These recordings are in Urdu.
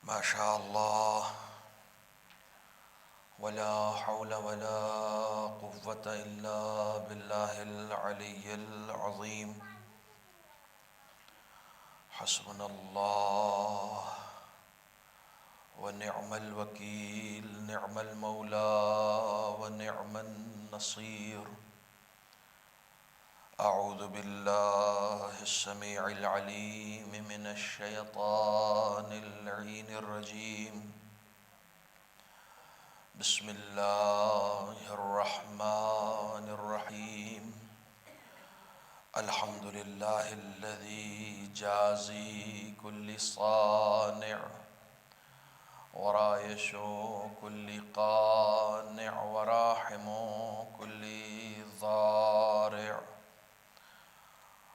ما شاء الله ولا حول ولا قوة إلا بالله العلي العظيم. حسبنا الله ونعم الوكيل، نعم المولى ونعم النصير. أعوذ بالله السميع العليم من الشيطان اللعين الرجيم. بسم الله الرحمن الرحيم. الحمد لله الذي جازي كل صانع ورايش كل قانع وراحم كل ضارع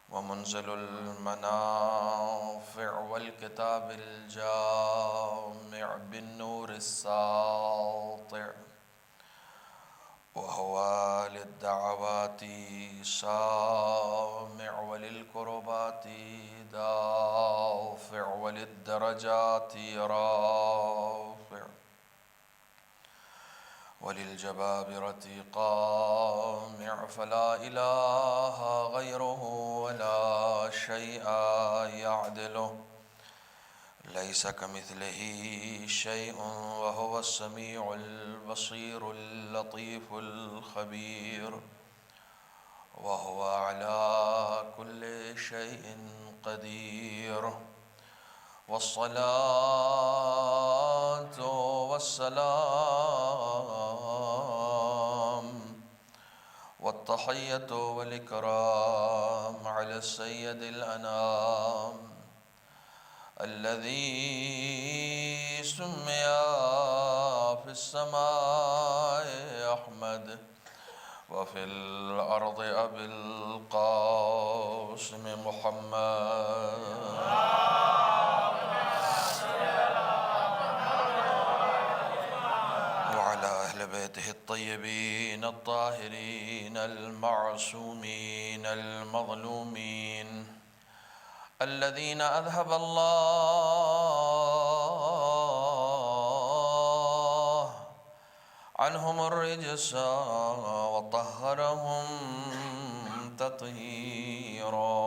ومنزل المنافع والكتاب الجامع بالنور الساطع، وهو للدعوات سامع وللكربات دافع وللدرجات رافع وللجبابرة قامع، فلا إله غيره ولا شيء يعدله، ليس كمثله شيء وهو السميع البصير اللطيف الخبير، وهو على كل شيء قدير. والصلاة والسلام والتحية والإكرام على السيد الأنام الذي سمي في السماء أحمد وفي الأرض أبي القاسم محمد، وعلى أهل بيته الطيبين الطاهرين المعصومين المظلومين الذين أذهب الله عنهم الرجس وطهرهم تطهيرا.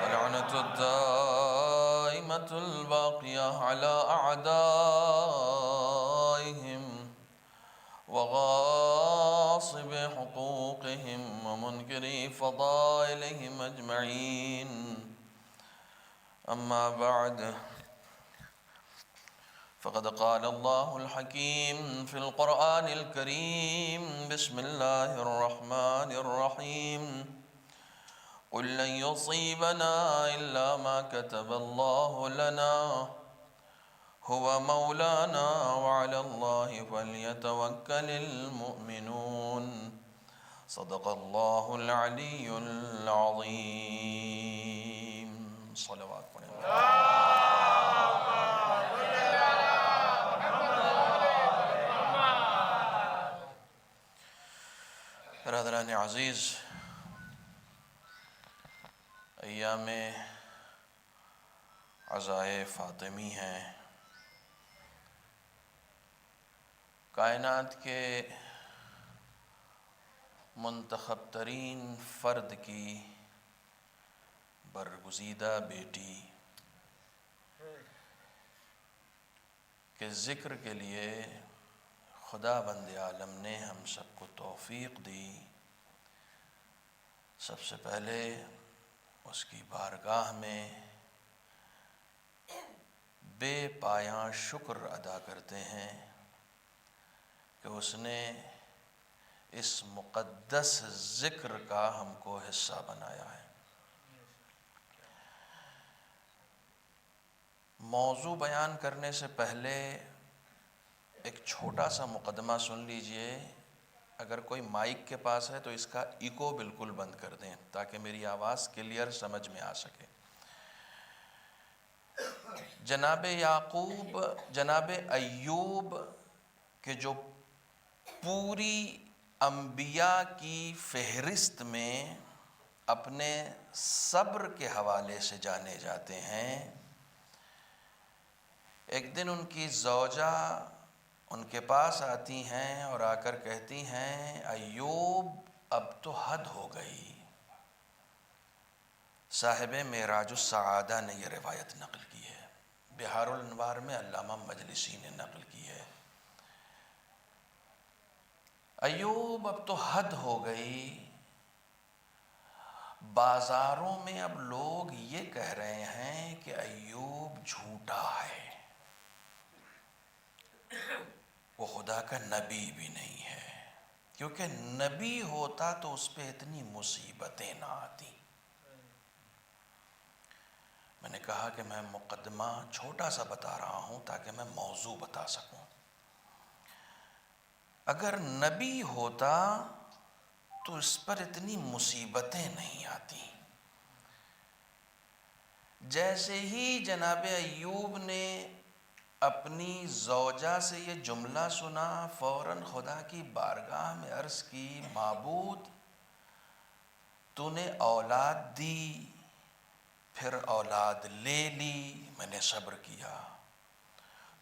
ولعنة الدائمة الباقية على أعدائهم وغاصب حقوقهم ومنكري فضائلهم أجمعين. أما بعد، فقد قال الله الحكيم في القرآن الكريم: بسم الله الرحمن الرحيم. قل لن يصيبنا إلا ما كتب الله لنا هو مولانا وعلى الله فليتوكل المؤمنون. صدق الله العلي العظيم. صلوات پڑھیں. برادران عزیز، ایام عزائے فاطمی ہیں. کائنات کے منتخب ترین فرد کی برگزیدہ بیٹی کے ذکر کے لیے خدا بند عالم نے ہم سب کو توفیق دی. سب سے پہلے اس کی بارگاہ میں بے پایاں شکر ادا کرتے ہیں کہ اس نے اس مقدس ذکر کا ہم کو حصہ بنایا ہے. موضوع بیان کرنے سے پہلے ایک چھوٹا سا مقدمہ سن لیجئے. اگر کوئی مائک کے پاس ہے تو اس کا ایکو بالکل بند کر دیں تاکہ میری آواز کلیئر سمجھ میں آ سکے. جناب یعقوب، جناب ایوب کہ جو پوری انبیاء کی فہرست میں اپنے صبر کے حوالے سے جانے جاتے ہیں۔ ایک دن ان کی زوجہ ان کے پاس آتی ہیں اور آ کر کہتی ہیں ایوب اب تو حد ہو گئی۔ صاحب معراج السعادہ نے یہ روایت نقل کی ہے، بہار الانوار میں علامہ مجلسی نے نقل کی ہے۔ ایوب اب تو حد ہو گئی، بازاروں میں اب لوگ یہ کہہ رہے ہیں کہ ایوب جھوٹا ہے، وہ خدا کا نبی بھی نہیں ہے، کیونکہ نبی ہوتا تو اس پہ اتنی مصیبتیں نہ آتی۔ میں نے کہا کہ میں مقدمہ چھوٹا سا بتا رہا ہوں تاکہ میں موضوع بتا سکوں۔ اگر نبی ہوتا تو اس پر اتنی مصیبتیں نہیں آتی۔ جیسے ہی جناب ایوب نے اپنی زوجہ سے یہ جملہ سنا، فوراً خدا کی بارگاہ میں عرض کی معبود تو نے اولاد دی، پھر اولاد لے لی، میں نے صبر کیا۔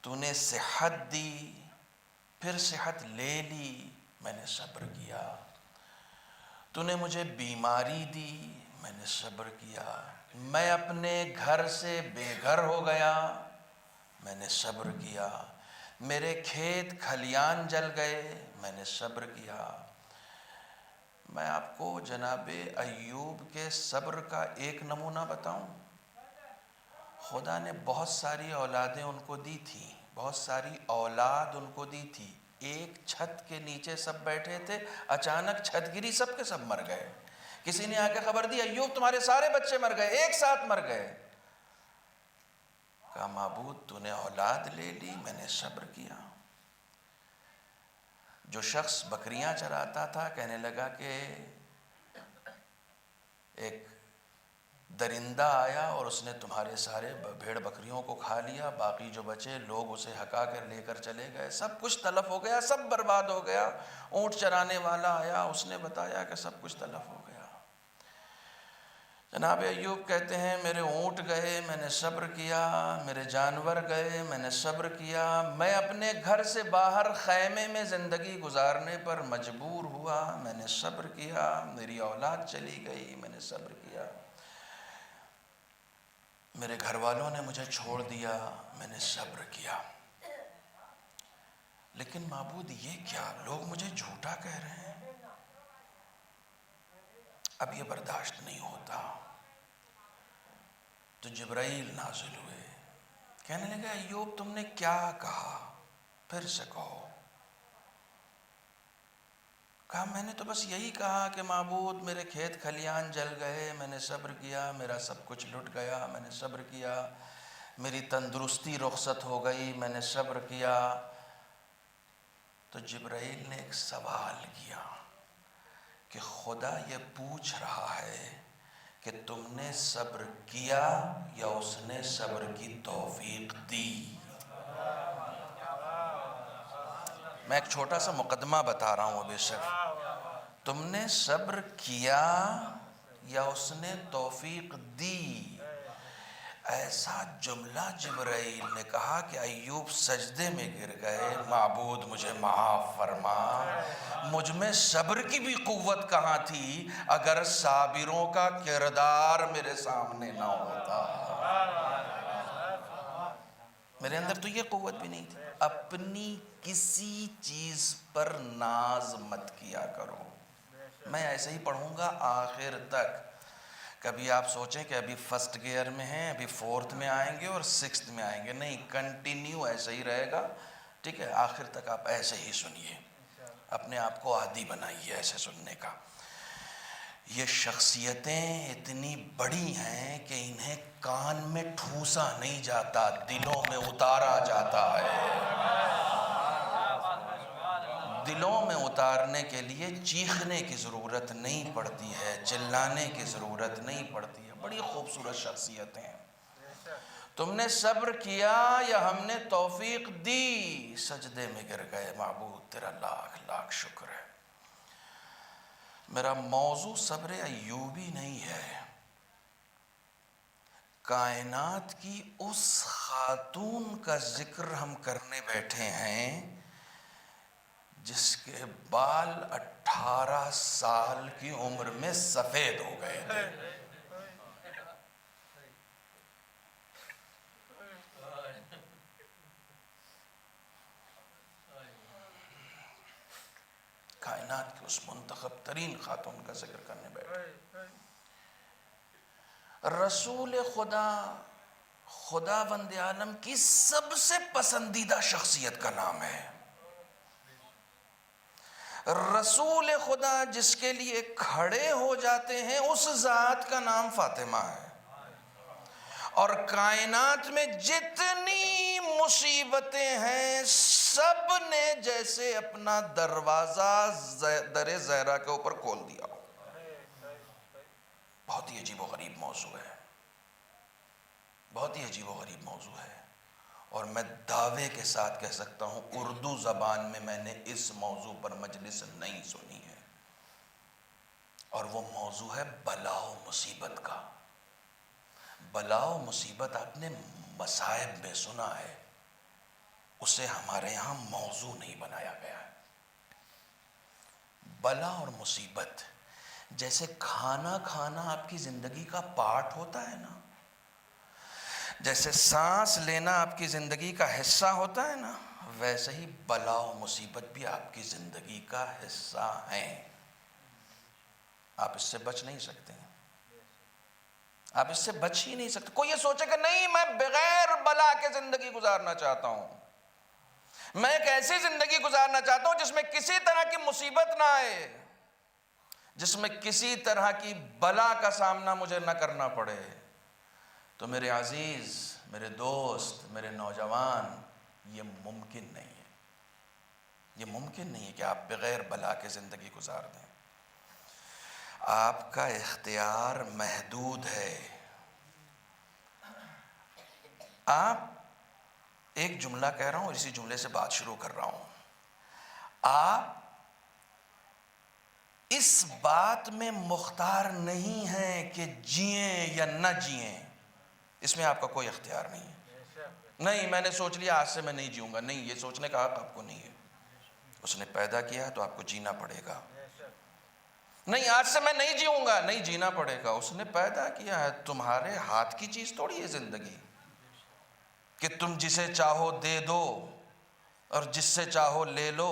تو نے صحت دی، پھر صحت لے لی، میں نے صبر کیا۔ تو نے مجھے بیماری دی، میں نے صبر کیا۔ میں اپنے گھر سے بے گھر ہو گیا، میں نے صبر کیا۔ میرے کھیت کھلیان جل گئے، میں نے صبر کیا۔ میں آپ کو جناب ایوب کے صبر کا ایک نمونہ بتاؤں۔ خدا نے بہت ساری اولادیں ان کو دی تھیں، بہت ساری اولاد ان کو دی تھی۔ ایک چھت کے نیچے سب بیٹھے تھے، اچانک چھت گری، سب کے سب مر گئے۔ کسی نے آ کے خبر دی ایوب تمہارے سارے بچے مر گئے، ایک ساتھ مر گئے۔ کہا معبود تو نے اولاد لے لی، میں نے صبر کیا۔ جو شخص بکریاں چراتا تھا کہنے لگا کہ ایک درندہ آیا اور اس نے تمہارے سارے بھیڑ بکریوں کو کھا لیا، باقی جو بچے لوگ اسے ہکا کر لے کر چلے گئے، سب کچھ تلف ہو گیا، سب برباد ہو گیا۔ اونٹ چرانے والا آیا، اس نے بتایا کہ سب کچھ تلف ہو گیا۔ جناب ایوب کہتے ہیں میرے اونٹ گئے، میں نے صبر کیا، میرے جانور گئے، میں نے صبر کیا، میں اپنے گھر سے باہر خیمے میں زندگی گزارنے پر مجبور ہوا، میں نے صبر کیا، میری اولاد چلی گئی، میں نے صبر کیا، میرے گھر والوں نے مجھے چھوڑ دیا، میں نے صبر کیا۔ لیکن معبود یہ کیا، لوگ مجھے جھوٹا کہہ رہے ہیں، اب یہ برداشت نہیں ہوتا۔ تو جبرائیل نازل ہوئے، کہنے لگا ایوب تم نے کیا کہا، پھر سے کہو۔ کہا میں نے تو بس یہی کہا کہ معبود میرے کھیت کھلیان جل گئے، میں نے صبر کیا، میرا سب کچھ لٹ گیا، میں نے صبر کیا، میری تندرستی رخصت ہو گئی، میں نے صبر کیا۔ تو جبرائیل نے ایک سوال کیا کہ خدا یہ پوچھ رہا ہے کہ تم نے صبر کیا یا اس نے صبر کی توفیق دی؟ میں ایک چھوٹا سا مقدمہ بتا رہا ہوں ابھی صرف، تم نے صبر کیا یا اس نے توفیق دی؟ ایسا جملہ جبرائیل نے کہا کہ ایوب سجدے میں گر گئے، معبود مجھے معاف فرما، مجھ میں صبر کی بھی قوت کہاں تھی اگر صابروں کا کردار میرے سامنے نہ ہوتا۔ میرے اندر تو یہ قوت بھی نہیں تھی۔ اپنی کسی چیز پر ناز مت کیا کرو۔ میں ایسے ہی پڑھوں گا آخر تک، کبھی آپ سوچیں کہ ابھی فرسٹ گیئر میں ہیں، ابھی فورتھ میں آئیں گے اور سکستھ میں آئیں گے، نہیں، کنٹینیو ایسے ہی رہے گا، ٹھیک ہے؟ آخر تک آپ ایسے ہی سنیے، اپنے آپ کو عادی بنائیے ایسے سننے کا۔ یہ شخصیتیں اتنی بڑی ہیں کہ انہیں کان میں ٹھوسا نہیں جاتا، دلوں میں اتارا جاتا ہے۔ دلوں میں اتارنے کے لیے چیخنے کی ضرورت نہیں پڑتی ہے، چلانے کی ضرورت نہیں پڑتی ہے۔ بڑی خوبصورت شخصیتیں ہیں۔ تم نے صبر کیا یا ہم نے توفیق دی؟ سجدے میں گر گئے، معبود تیرا لاکھ لاکھ شکر ہے۔ میرا موضوع صبر ایوبی نہیں ہے، کائنات کی اس خاتون کا ذکر ہم کرنے بیٹھے ہیں جس کے بال 18 سال کی عمر میں سفید ہو گئے تھے۔ کائنات کی اس منتخب ترین خاتون کا ذکر کرنے بیٹھے، رسول خدا، خداوند عالم کی سب سے پسندیدہ شخصیت کا نام ہے۔ رسول خدا جس کے لیے کھڑے ہو جاتے ہیں اس ذات کا نام فاطمہ ہے، اور کائنات میں جتنی مصیبتیں ہیں سب نے جیسے اپنا دروازہ در زہرا کے اوپر کھول دیا۔ بہت ہی عجیب و غریب موضوع ہے، بہت ہی عجیب و غریب موضوع ہے، اور میں دعوے کے ساتھ کہہ سکتا ہوں اردو زبان میں نے اس موضوع پر مجلس نہیں سنی ہے، اور وہ موضوع ہے بلا و مصیبت کا۔ بلا و مصیبت آپ نے مصائب میں سنا ہے، اسے ہمارے یہاں موضوع نہیں بنایا گیا ہے۔ بلا اور مصیبت جیسے کھانا کھانا آپ کی زندگی کا پارٹ ہوتا ہے نا، جیسے سانس لینا آپ کی زندگی کا حصہ ہوتا ہے نا، ویسے ہی بلا و مصیبت بھی آپ کی زندگی کا حصہ ہیں۔ آپ اس سے بچ نہیں سکتے ہیں، آپ اس سے بچ ہی نہیں سکتے۔ کوئی یہ سوچے کہ نہیں میں بغیر بلا کے زندگی گزارنا چاہتا ہوں، میں ایک ایسی زندگی گزارنا چاہتا ہوں جس میں کسی طرح کی مصیبت نہ آئے، جس میں کسی طرح کی بلا کا سامنا مجھے نہ کرنا پڑے، تو میرے عزیز، میرے دوست، میرے نوجوان، یہ ممکن نہیں ہے، یہ ممکن نہیں ہے کہ آپ بغیر بلا کے زندگی گزار دیں۔ آپ کا اختیار محدود ہے۔ آپ، ایک جملہ کہہ رہا ہوں اور اسی جملے سے بات شروع کر رہا ہوں، آپ اس بات میں مختار نہیں ہیں کہ جئیں یا نہ جئیں، اس میں آپ کا کوئی اختیار نہیں ہے۔ نہیں میں نے سوچ لیا آج سے میں نہیں جیوں گا، نہیں، یہ سوچنے کا حق آپ کو نہیں ہے۔ اس نے پیدا کیا تو آپ کو جینا پڑے گا۔ نہیں آج سے میں نہیں جیوں گا، نہیں، جینا پڑے گا۔ اس نے پیدا کیا ہے، تمہارے ہاتھ کی چیز تھوڑی ہے زندگی کہ تم جسے چاہو دے دو اور جس سے چاہو لے لو۔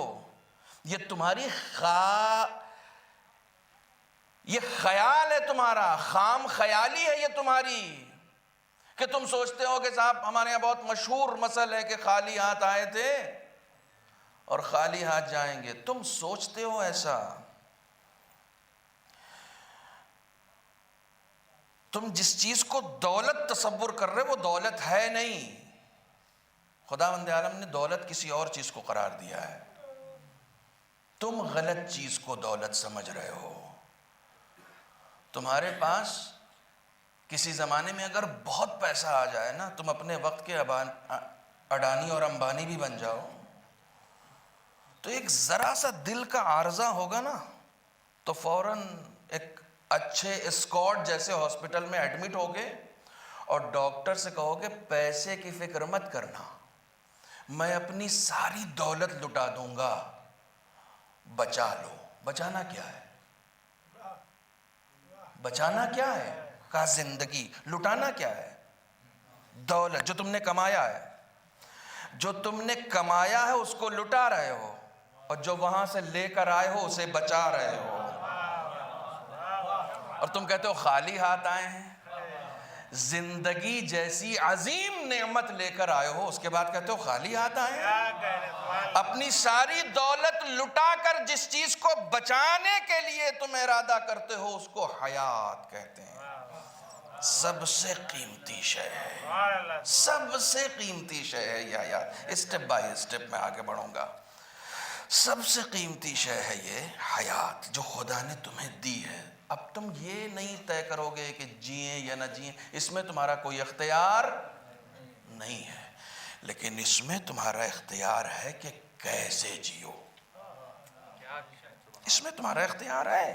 یہ تمہاری یہ خیال ہے، تمہارا خام خیالی ہے یہ تمہاری، کہ تم سوچتے ہو کہ صاحب ہمارے یہاں بہت مشہور مثل ہے کہ خالی ہاتھ آئے تھے اور خالی ہاتھ جائیں گے۔ تم سوچتے ہو ایسا، تم جس چیز کو دولت تصور کر رہے وہ دولت ہے نہیں۔ خداوند عالم نے دولت کسی اور چیز کو قرار دیا ہے، تم غلط چیز کو دولت سمجھ رہے ہو۔ تمہارے پاس کسی زمانے میں اگر بہت پیسہ آ جائے نا، تم اپنے وقت کے اڈانی اور امبانی بھی بن جاؤ، تو ایک ذرا سا دل کا عارضہ ہوگا نا تو فوراً ایک اچھے اسکاٹ جیسے ہاسپٹل میں ایڈمٹ ہوگے اور ڈاکٹر سے کہو کہ پیسے کی فکر مت کرنا، میں اپنی ساری دولت لٹا دوں گا، بچا لو۔ بچانا کیا ہے؟ بچانا کیا ہے؟ کہا زندگی۔ لٹانا کیا ہے؟ دولت جو تم نے کمایا ہے، جو تم نے کمایا ہے اس کو لٹا رہے ہو، اور جو وہاں سے لے کر آئے ہو اسے بچا رہے ہو، اور تم کہتے ہو خالی ہاتھ آئے ہیں۔ زندگی جیسی عظیم نعمت لے کر آئے ہو، اس کے بعد کہتے ہو خالی ہاتھ آئے ہیں۔ اپنی ساری دولت لٹا کر جس چیز کو بچانے کے لیے تم ارادہ کرتے ہو اس کو حیات کہتے ہیں۔ سب سے قیمتی شے ہے، سب سے قیمتی شے ہے یہ حیات۔ اسٹیپ بائی اسٹیپ میں آگے بڑھوں گا۔ سب سے قیمتی شے ہے یہ حیات جو خدا نے تمہیں دی ہے۔ اب تم یہ نہیں طے کرو گے کہ جئیں یا نہ جئیں، اس میں تمہارا کوئی اختیار نہیں ہے، لیکن اس میں تمہارا اختیار ہے کہ کیسے جیو۔ اس میں تمہارا اختیار ہے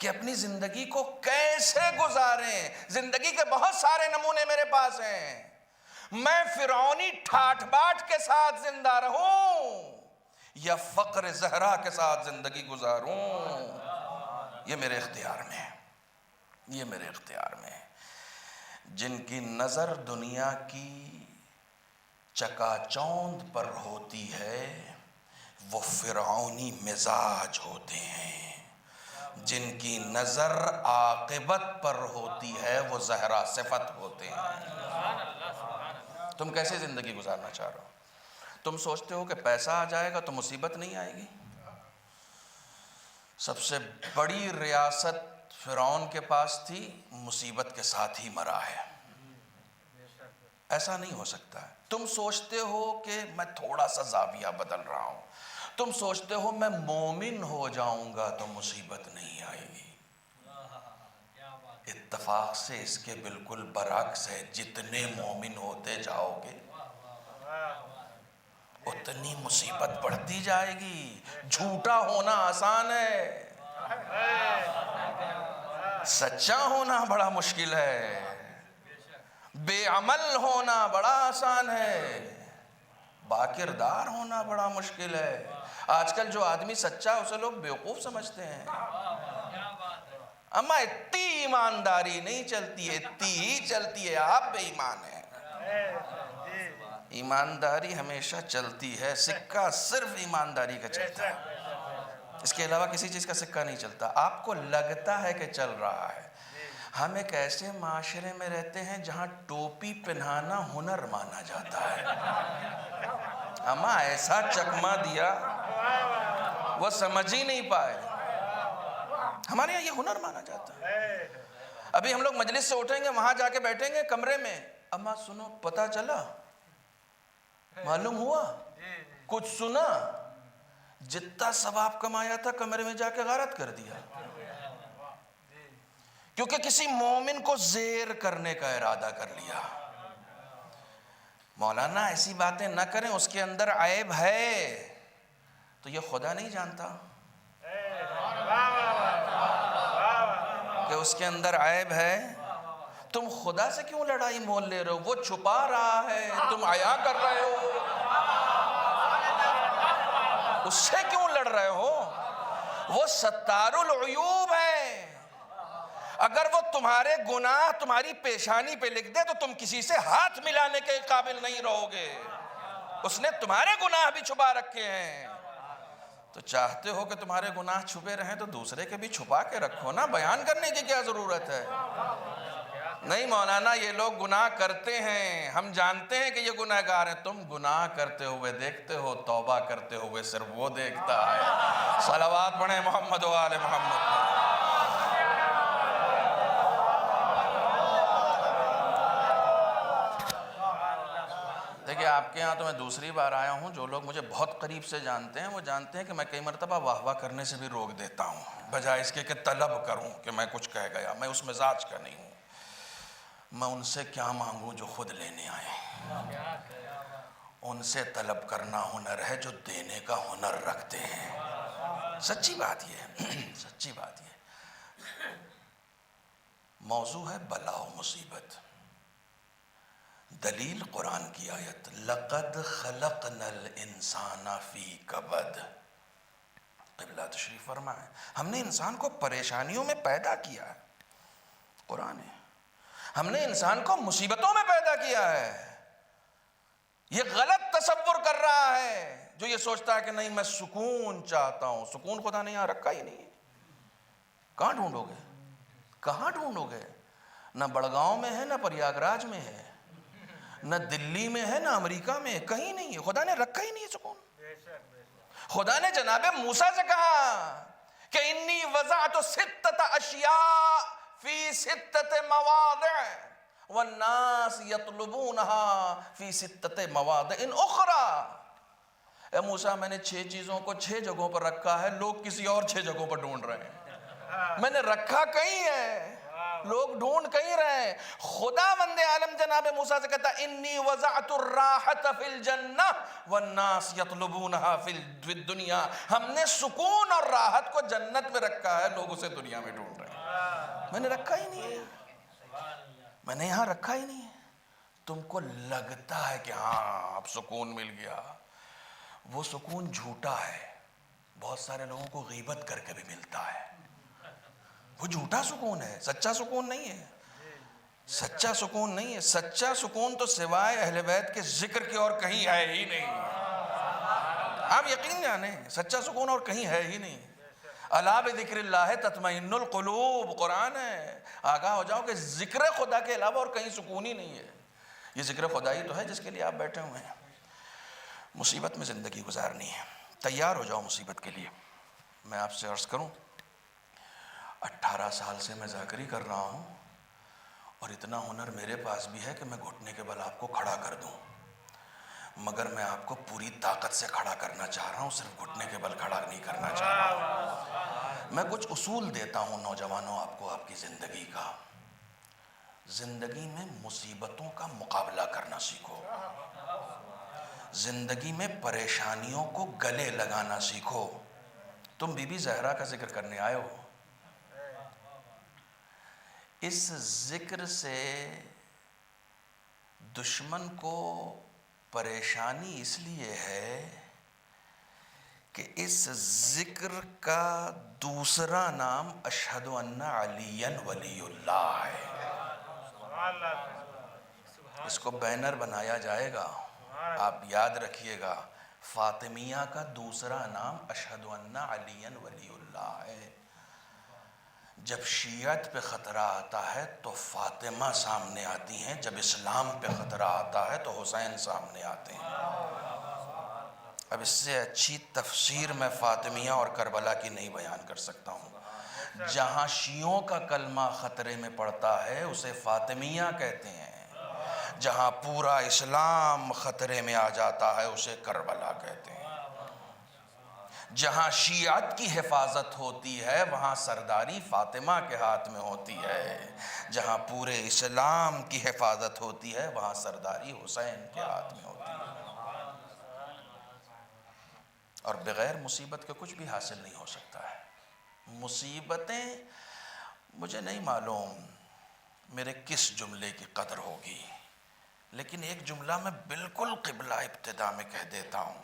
کہ اپنی زندگی کو کیسے گزاریں. زندگی کے بہت سارے نمونے میرے پاس ہیں. میں فرعونی ٹھاٹھ باٹھ کے ساتھ زندہ رہوں یا فقر زہرا کے ساتھ زندگی گزاروں، یہ میرے اختیار میں ہے. یہ میرے اختیار میں ہے. جن کی نظر دنیا کی چکا چوند پر ہوتی ہے وہ فرعونی مزاج ہوتے ہیں. جن کی نظر عاقبت پر ہوتی ہے وہ زہرا صفت ہوتے ہیں. تم کیسے زندگی گزارنا چاہ رہے ہو؟ تم سوچتے ہو کہ پیسہ آ جائے گا تو مصیبت نہیں آئے گی؟ سب سے بڑی ریاست فرعون کے پاس تھی، مصیبت کے ساتھ ہی مرا ہے. ایسا نہیں ہو سکتا ہے. تم سوچتے ہو کہ میں تھوڑا سا زاویہ بدل رہا ہوں، تم سوچتے ہو میں مومن ہو جاؤں گا تو مصیبت نہیں آئے گی. اتفاق سے اس کے بالکل برعکس ہے. جتنے مومن ہوتے جاؤ گے اتنی مصیبت بڑھتی جائے گی. جھوٹا ہونا آسان ہے، سچا ہونا بڑا مشکل ہے. بے عمل ہونا بڑا آسان ہے، باکردار ہونا بڑا مشکل ہے. آج کل جو آدمی سچا اسے لوگ بیوقوف سمجھتے ہیں. اما اتنی ایمانداری نہیں چلتی ہے، اتنی ہی چلتی ہے آپ بے ایمان ہیں. ایمانداری ہمیشہ چلتی ہے. سکہ صرف ایمانداری کا چلتا ہے، اس کے علاوہ کسی چیز کا سکہ نہیں چلتا. آپ کو لگتا ہے کہ چل رہا ہے. ہم ایک ایسے معاشرے میں رہتے ہیں جہاں ٹوپی پہنانا ہنر مانا جاتا ہے. اما ایسا چکما دیا وہ سمجھ ہی نہیں پائے. ہمارے یہاں یہ ہنر مانا جاتا ہے. ابھی ہم لوگ مجلس سے اٹھیں گے، وہاں جا کے بیٹھیں گے کمرے میں. اما سنو، پتہ چلا، معلوم ہوا، کچھ سنا، جتنا ثواب کمایا تھا کمرے میں جا کے غارت کر دیا. کیونکہ کسی مومن کو زیر کرنے کا ارادہ کر لیا. مولانا ایسی باتیں نہ کریں، اس کے اندر عیب ہے. تو یہ خدا نہیں جانتا کہ اس کے اندر عیب ہے؟ تم خدا سے کیوں لڑائی مول لے رہے ہو؟ وہ چھپا رہا ہے، تم عیا کر رہے ہو. اس سے کیوں لڑ رہے ہو؟ وہ ستار العیوب ہے. اگر وہ تمہارے گناہ تمہاری پیشانی پہ لکھ دے تو تم کسی سے ہاتھ ملانے کے قابل نہیں رہو گے. اس نے تمہارے گناہ بھی چھپا رکھے ہیں. تو چاہتے ہو کہ تمہارے گناہ چھپے رہیں تو دوسرے کے بھی چھپا کے رکھو نا. بیان کرنے کی کیا ضرورت ہے؟ نہیں مولانا، یہ لوگ گناہ کرتے ہیں، ہم جانتے ہیں کہ یہ گناہ گار ہیں. تم گناہ کرتے ہوئے دیکھتے ہو، توبہ کرتے ہوئے صرف وہ دیکھتا ہے. صلوات پڑھیں محمد و آل محمد. دیکھیں، آپ کے ہاں تو میں دوسری بار آیا ہوں. جو لوگ مجھے بہت قریب سے جانتے ہیں وہ جانتے ہیں کہ میں کئی مرتبہ واہ واہ کرنے سے بھی روک دیتا ہوں، بجائے اس کے کہ طلب کروں کہ میں کچھ کہہ گیا. میں اس مزاج کا نہیں ہوں. میں ان سے کیا مانگوں جو خود لینے آئے. ان سے طلب کرنا ہنر ہے جو دینے کا ہنر رکھتے ہیں. سچی بات یہ ہے، سچی بات یہ. موضوع ہے بلا و مصیبت. دلیل قرآن کی آیت لَقَدْ خَلَقْنَا الْإِنسَانَ فِي كَبَدٍ. قبلہ تشریف فرمائیں. ہم نے انسان کو پریشانیوں میں پیدا کیا ہے. قرآن ہے. ہم نے انسان کو مصیبتوں میں پیدا کیا ہے. یہ غلط تصور کر رہا ہے جو یہ سوچتا ہے کہ نہیں میں سکون چاہتا ہوں. سکون خدا نے یہاں رکھا ہی نہیں. کہاں ڈھونڈو گے؟ کہاں ڈھونڈو گے؟ نہ بڑگاؤں میں ہے، نہ پریاگراج میں ہے، نہ دلی میں ہے، نہ امریکہ میں ہے. کہیں نہیں ہے. خدا نے رکھا ہی نہیں ہے سکون. خدا نے جناب موسیٰ سے کہا کہ انی وضعت 6 اشیاء فی 6 مواضع والناس یطلبونها فی 6 مواضع اخرى. اے موسیٰ، میں نے 6 چیزوں کو 6 جگہوں پر رکھا ہے، لوگ کسی اور 6 جگہوں پر ڈھونڈ رہے ہیں. میں نے رکھا کہیں ہے. لوگ ڈھونڈ کہیں رہے ہیں. خدا وند عالم جناب موسیٰ سے کہتا انی وضعت الراحت فی الجنہ والناس یطلبونہا فی الدنیا. ہم نے سکون اور راحت کو جنت میں رکھا ہے، لوگ اسے دنیا میں ڈھونڈ رہے ہیں. میں نے رکھا ہی نہیں ہے، میں نے یہاں رکھا ہی نہیں ہے. تم کو لگتا ہے کہ ہاں اب سکون مل گیا، وہ سکون جھوٹا ہے. بہت سارے لوگوں کو غیبت کر کے بھی ملتا ہے، وہ جھوٹا سکون ہے، سچا سکون نہیں ہے. سچا سکون نہیں ہے. سچا سکون تو سوائے اہل بیت کے ذکر کے اور کہیں ہے ہی نہیں. آپ یقین جانیں سچا سکون اور کہیں ہے ہی نہیں. الا بذکر اللہ تطمئن القلوب، قرآن ہے. آگاہ ہو جاؤ کہ ذکر خدا کے علاوہ اور کہیں سکون ہی نہیں ہے. یہ ذکر خدا ہی تو ہے جس کے لیے آپ بیٹھے ہوئے ہیں. مصیبت میں زندگی گزارنی ہے، تیار ہو جاؤ مصیبت کے لیے. میں آپ سے عرض کروں 18 سال سے میں ذاکری کر رہا ہوں، اور اتنا ہنر میرے پاس بھی ہے کہ میں گھٹنے کے بل آپ کو کھڑا کر دوں، مگر میں آپ کو پوری طاقت سے کھڑا کرنا چاہ رہا ہوں، صرف گھٹنے کے بل کھڑا نہیں کرنا چاہ رہا ہوں. میں کچھ اصول دیتا ہوں نوجوانوں آپ کو آپ کی زندگی کا. زندگی میں مصیبتوں کا مقابلہ کرنا سیکھو، زندگی میں پریشانیوں کو گلے لگانا سیکھو. تم بی بی زہرا کا ذکر کرنے آئے ہو، اس ذکر سے دشمن کو پریشانی اس لیے ہے کہ اس ذکر کا دوسرا نام اشہد ان علی ولی اللہ ہے. اس کو بینر بنایا جائے گا، آپ یاد رکھیے گا. فاطمیہ کا دوسرا نام اشہد ان علی ولی اللہ ہے. جب شیعت پہ خطرہ آتا ہے تو فاطمہ سامنے آتی ہیں، جب اسلام پہ خطرہ آتا ہے تو حسین سامنے آتے ہیں. اب اس سے اچھی تفسیر میں فاطمیہ اور کربلا کی نہیں بیان کر سکتا ہوں. جہاں شیعوں کا کلمہ خطرے میں پڑتا ہے اسے فاطمیہ کہتے ہیں، جہاں پورا اسلام خطرے میں آ جاتا ہے اسے کربلا کہتے ہیں. جہاں شیعت کی حفاظت ہوتی ہے وہاں سرداری فاطمہ کے ہاتھ میں ہوتی ہے، جہاں پورے اسلام کی حفاظت ہوتی ہے وہاں سرداری حسین کے ہاتھ میں ہوتی ہے. اور بغیر مصیبت کے کچھ بھی حاصل نہیں ہو سکتا ہے. مصیبتیں مجھے نہیں معلوم میرے کس جملے کی قدر ہوگی، لیکن ایک جملہ میں بالکل قبلہ ابتدا میں کہہ دیتا ہوں.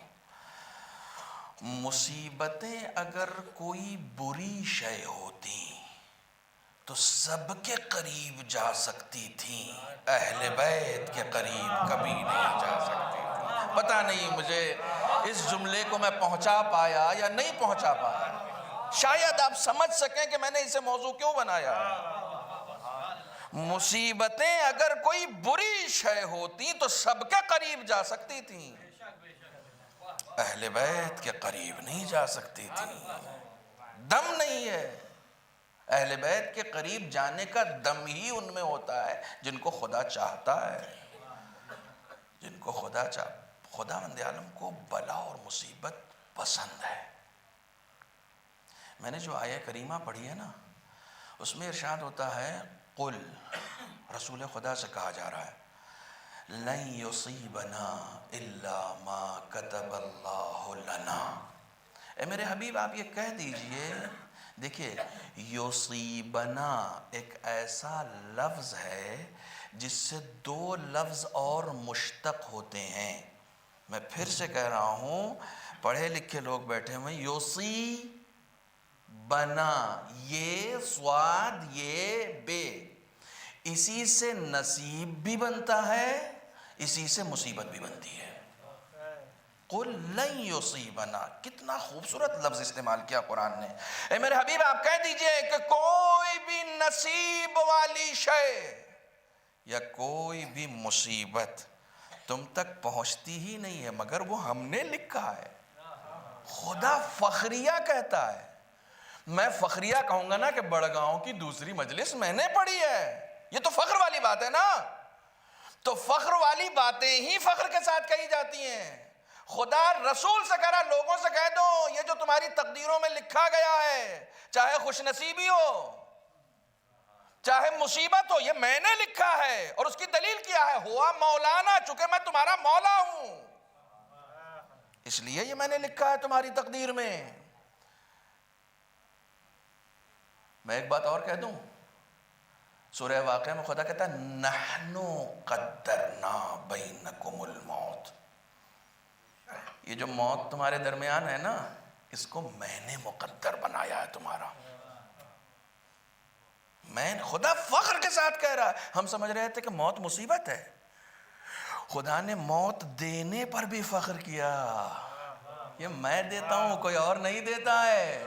مصیبتیں اگر کوئی بری شے ہوتی تو سب کے قریب جا سکتی تھیں، اہل بیت کے قریب کبھی نہیں جا سکتی تھیں. پتہ نہیں مجھے اس جملے کو میں پہنچا پایا یا نہیں پہنچا پایا، شاید آپ سمجھ سکیں کہ میں نے اسے موضوع کیوں بنایا. مصیبتیں اگر کوئی بری شے ہوتی تو سب کے قریب جا سکتی تھیں، اہل بیت کے قریب نہیں جا سکتی تھیں. دم نہیں ہے. اہل بیت کے قریب جانے کا دم ہی ان میں ہوتا ہے جن کو خدا چاہتا ہے، جن کو خدا مند عالم کو بلا اور مصیبت پسند ہے. میں نے جو آیہ کریمہ پڑھی ہے نا اس میں ارشاد ہوتا ہے قل، رسول خدا سے کہا جا رہا ہے لن یصیبنا الا ما کتب اللہ لنا. اے میرے حبیب آپ یہ کہہ دیجئے. دیکھیے یصیبنا ایک ایسا لفظ ہے جس سے دو لفظ اور مشتق ہوتے ہیں. میں پھر سے کہہ رہا ہوں، پڑھے لکھے لوگ بیٹھے ہوئے، یوسی بنا، یہ سواد یہ بے، اسی سے نصیب بھی بنتا ہے، اسی سے مصیبت بھی بنتی ہے. قل لن یصیبنا، کتنا خوبصورت لفظ استعمال کیا قرآن نے. اے میرے حبیب آپ کہہ دیجئے کہ کوئی بھی نصیب والی شے یا کوئی بھی مصیبت تم تک پہنچتی ہی نہیں ہے مگر وہ ہم نے لکھا ہے. خدا فخریہ کہتا ہے. میں فخریہ کہوں گا نا کہ بڑگاؤں کی دوسری مجلس میں نے پڑھی ہے، یہ تو فخر والی بات ہے نا. تو فخر والی باتیں ہی فخر کے ساتھ کہی جاتی ہیں. خدا رسول سے کہہ رہا لوگوں سے کہہ دو یہ جو تمہاری تقدیروں میں لکھا گیا ہے، چاہے خوش نصیبی ہو، چاہے مصیبت ہو، یہ میں نے لکھا ہے، اور اس کی دلیل کیا ہے؟ ہوا مولانا، چونکہ میں تمہارا مولا ہوں اس لیے یہ میں نے لکھا ہے تمہاری تقدیر میں۔ میں ایک بات اور کہہ دوں، سورہ واقعہ میں خدا کہتا ہے نحنو قدرنا بینکم الموت، یہ جو موت تمہارے درمیان ہے نا، اس کو میں نے مقدر بنایا ہے تمہارا۔ میں خدا فخر کے ساتھ کہہ رہا ہے، ہم سمجھ رہے تھے کہ موت مصیبت ہے، خدا نے موت دینے پر بھی فخر کیا، یہ میں دیتا ہوں، کوئی اور نہیں دیتا ہے۔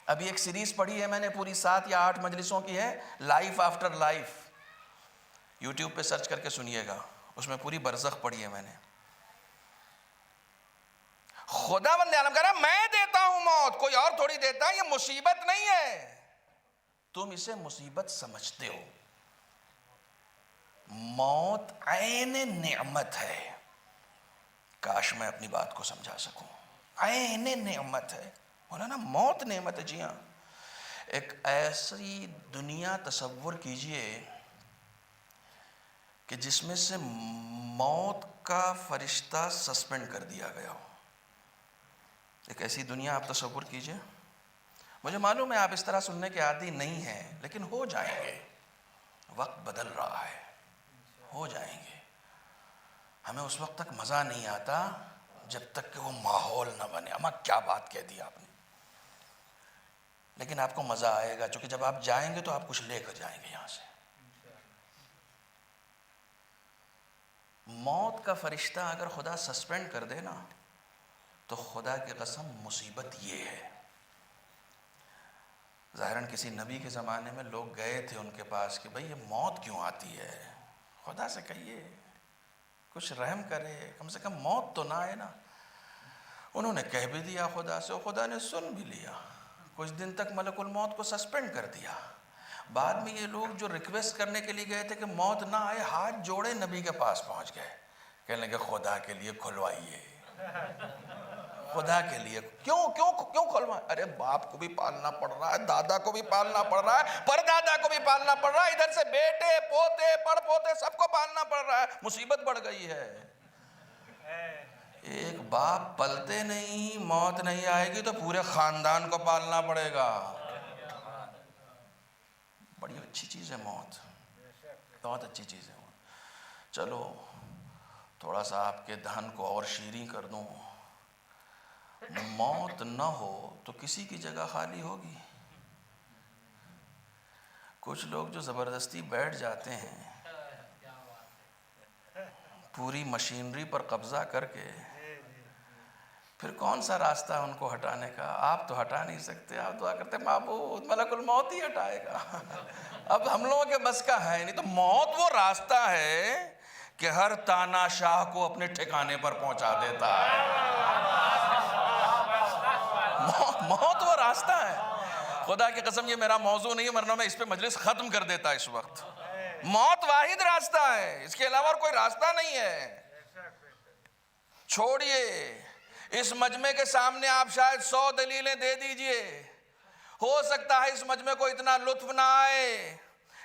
ابھی ایک سیریز پڑھی ہے میں نے، پوری 7 یا 8 مجلسوں کی ہے، لائف آفٹر لائف، یوٹیوب پہ سرچ کر کے سنیے گا، اس میں پوری برزخ پڑھی ہے میں نے۔ خدا بند عالم کہہ رہا ہے میں دیتا ہوں موت، کوئی اور تھوڑی دیتا ہے، یہ مصیبت نہیں ہے، تم اسے مصیبت سمجھتے ہو۔ موت عین نعمت ہے، کاش میں اپنی بات کو سمجھا سکوں، عین نعمت ہے، بولا نا موت نعمت ہے، جی ہاں۔ ایک ایسی دنیا تصور کیجئے کہ جس میں سے موت کا فرشتہ سسپینڈ کر دیا گیا ہو، ایک ایسی دنیا آپ تصور کیجئے۔ مجھے معلوم ہے آپ اس طرح سننے کے عادی نہیں ہیں، لیکن ہو جائیں گے، وقت بدل رہا ہے، ہو جائیں گے۔ ہمیں اس وقت تک مزہ نہیں آتا جب تک کہ وہ ماحول نہ بنے۔ اما کیا بات کہہ دی آپ نے، لیکن آپ کو مزہ آئے گا، چونکہ جب آپ جائیں گے تو آپ کچھ لے کر جائیں گے یہاں سے۔ موت کا فرشتہ اگر خدا سسپینڈ کر دے نا، تو خدا کی قسم مصیبت یہ ہے۔ ظاہراً کسی نبی کے زمانے میں لوگ گئے تھے ان کے پاس کہ بھئی یہ موت کیوں آتی ہے، خدا سے کہیے کچھ رحم کرے، کم سے کم موت تو نہ آئے نا۔ انہوں نے کہہ بھی دیا خدا سے، اور خدا نے سن بھی لیا، کچھ دن تک ملک الموت کو سسپینڈ کر دیا۔ بعد میں یہ لوگ جو ریکویسٹ کرنے کے لیے گئے تھے کہ موت نہ آئے، ہاتھ جوڑے نبی کے پاس پہنچ گئے، کہنے لگے خدا کے لیے کھلوائیے، خدا کے لیے کیوں کھلوائیں؟ ارے باپ کو بھی پالنا پڑ رہا ہے، دادا کو بھی پالنا پڑ رہا ہے، پر دادا کو بھی پالنا پڑ رہا ہے، ادھر سے بیٹے پوتے پڑ پوتے سب کو پالنا پڑ رہا ہے، مصیبت بڑھ گئی ہے۔ ایک باپ پلتے نہیں، موت نہیں آئے گی تو پورے خاندان کو پالنا پڑے گا۔ بڑی اچھی چیز ہے موت، بہت اچھی چیز ہے موت۔ چلو تھوڑا سا آپ کے دہن کو اور شیریں کر دوں، موت نہ ہو تو کسی کی جگہ خالی ہوگی؟ کچھ لوگ جو زبردستی بیٹھ جاتے ہیں پوری مشینری پر قبضہ کر کے، پھر کون سا راستہ ان کو ہٹانے کا؟ آپ تو ہٹا نہیں سکتے، آپ دعا کرتے معبود ملک الموت ہی ہٹائے گا، اب ہم لوگوں کے بس کا ہے نہیں۔ تو موت وہ راستہ ہے کہ ہر تانا شاہ کو اپنے ٹھکانے پر پہنچا دیتا ہے۔ موت وہ راستہ ہے، خدا کی قسم یہ میرا موضوع نہیں ہے، ورنہ میں اس پہ مجلس ختم کر دیتا اس وقت۔ موت واحد راستہ ہے، اس کے علاوہ اور کوئی راستہ نہیں ہے۔ چھوڑیے اس مجمع کے سامنے آپ شاید 100 دلیلیں دے دیجئے، ہو سکتا ہے اس مجمع کو اتنا لطف نہ آئے،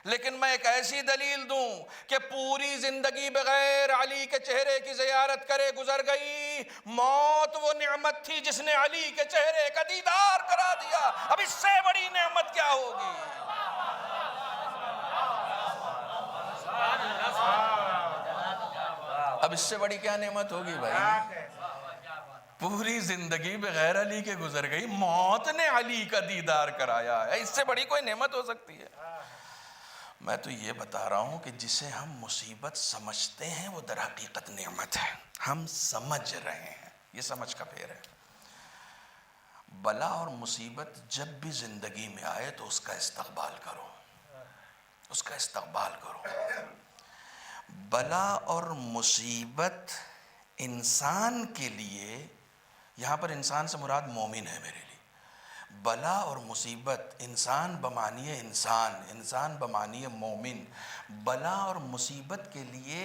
لیکن میں ایک ایسی دلیل دوں کہ پوری زندگی بغیر علی کے چہرے کی زیارت کرے گزر گئی، موت وہ نعمت تھی جس نے علی کے چہرے کا دیدار کرا دیا، اب اس سے بڑی نعمت کیا ہوگی؟ اب اس سے بڑی کیا نعمت ہوگی بھائی؟ پوری زندگی بغیر علی کے گزر گئی، موت نے علی کا دیدار کرایا ہے، اس سے بڑی کوئی نعمت ہو سکتی ہے؟ میں تو یہ بتا رہا ہوں کہ جسے ہم مصیبت سمجھتے ہیں وہ در حقیقت نعمت ہے، ہم سمجھ رہے ہیں، یہ سمجھ کا پھیر ہے۔ بلا اور مصیبت جب بھی زندگی میں آئے تو اس کا استقبال کرو، اس کا استقبال کرو۔ بلا اور مصیبت انسان کے لیے، یہاں پر انسان سے مراد مومن ہے میرے لیے، بلا اور مصیبت انسان بمعنی انسان، انسان بمعنی مومن، بلا اور مصیبت کے لیے،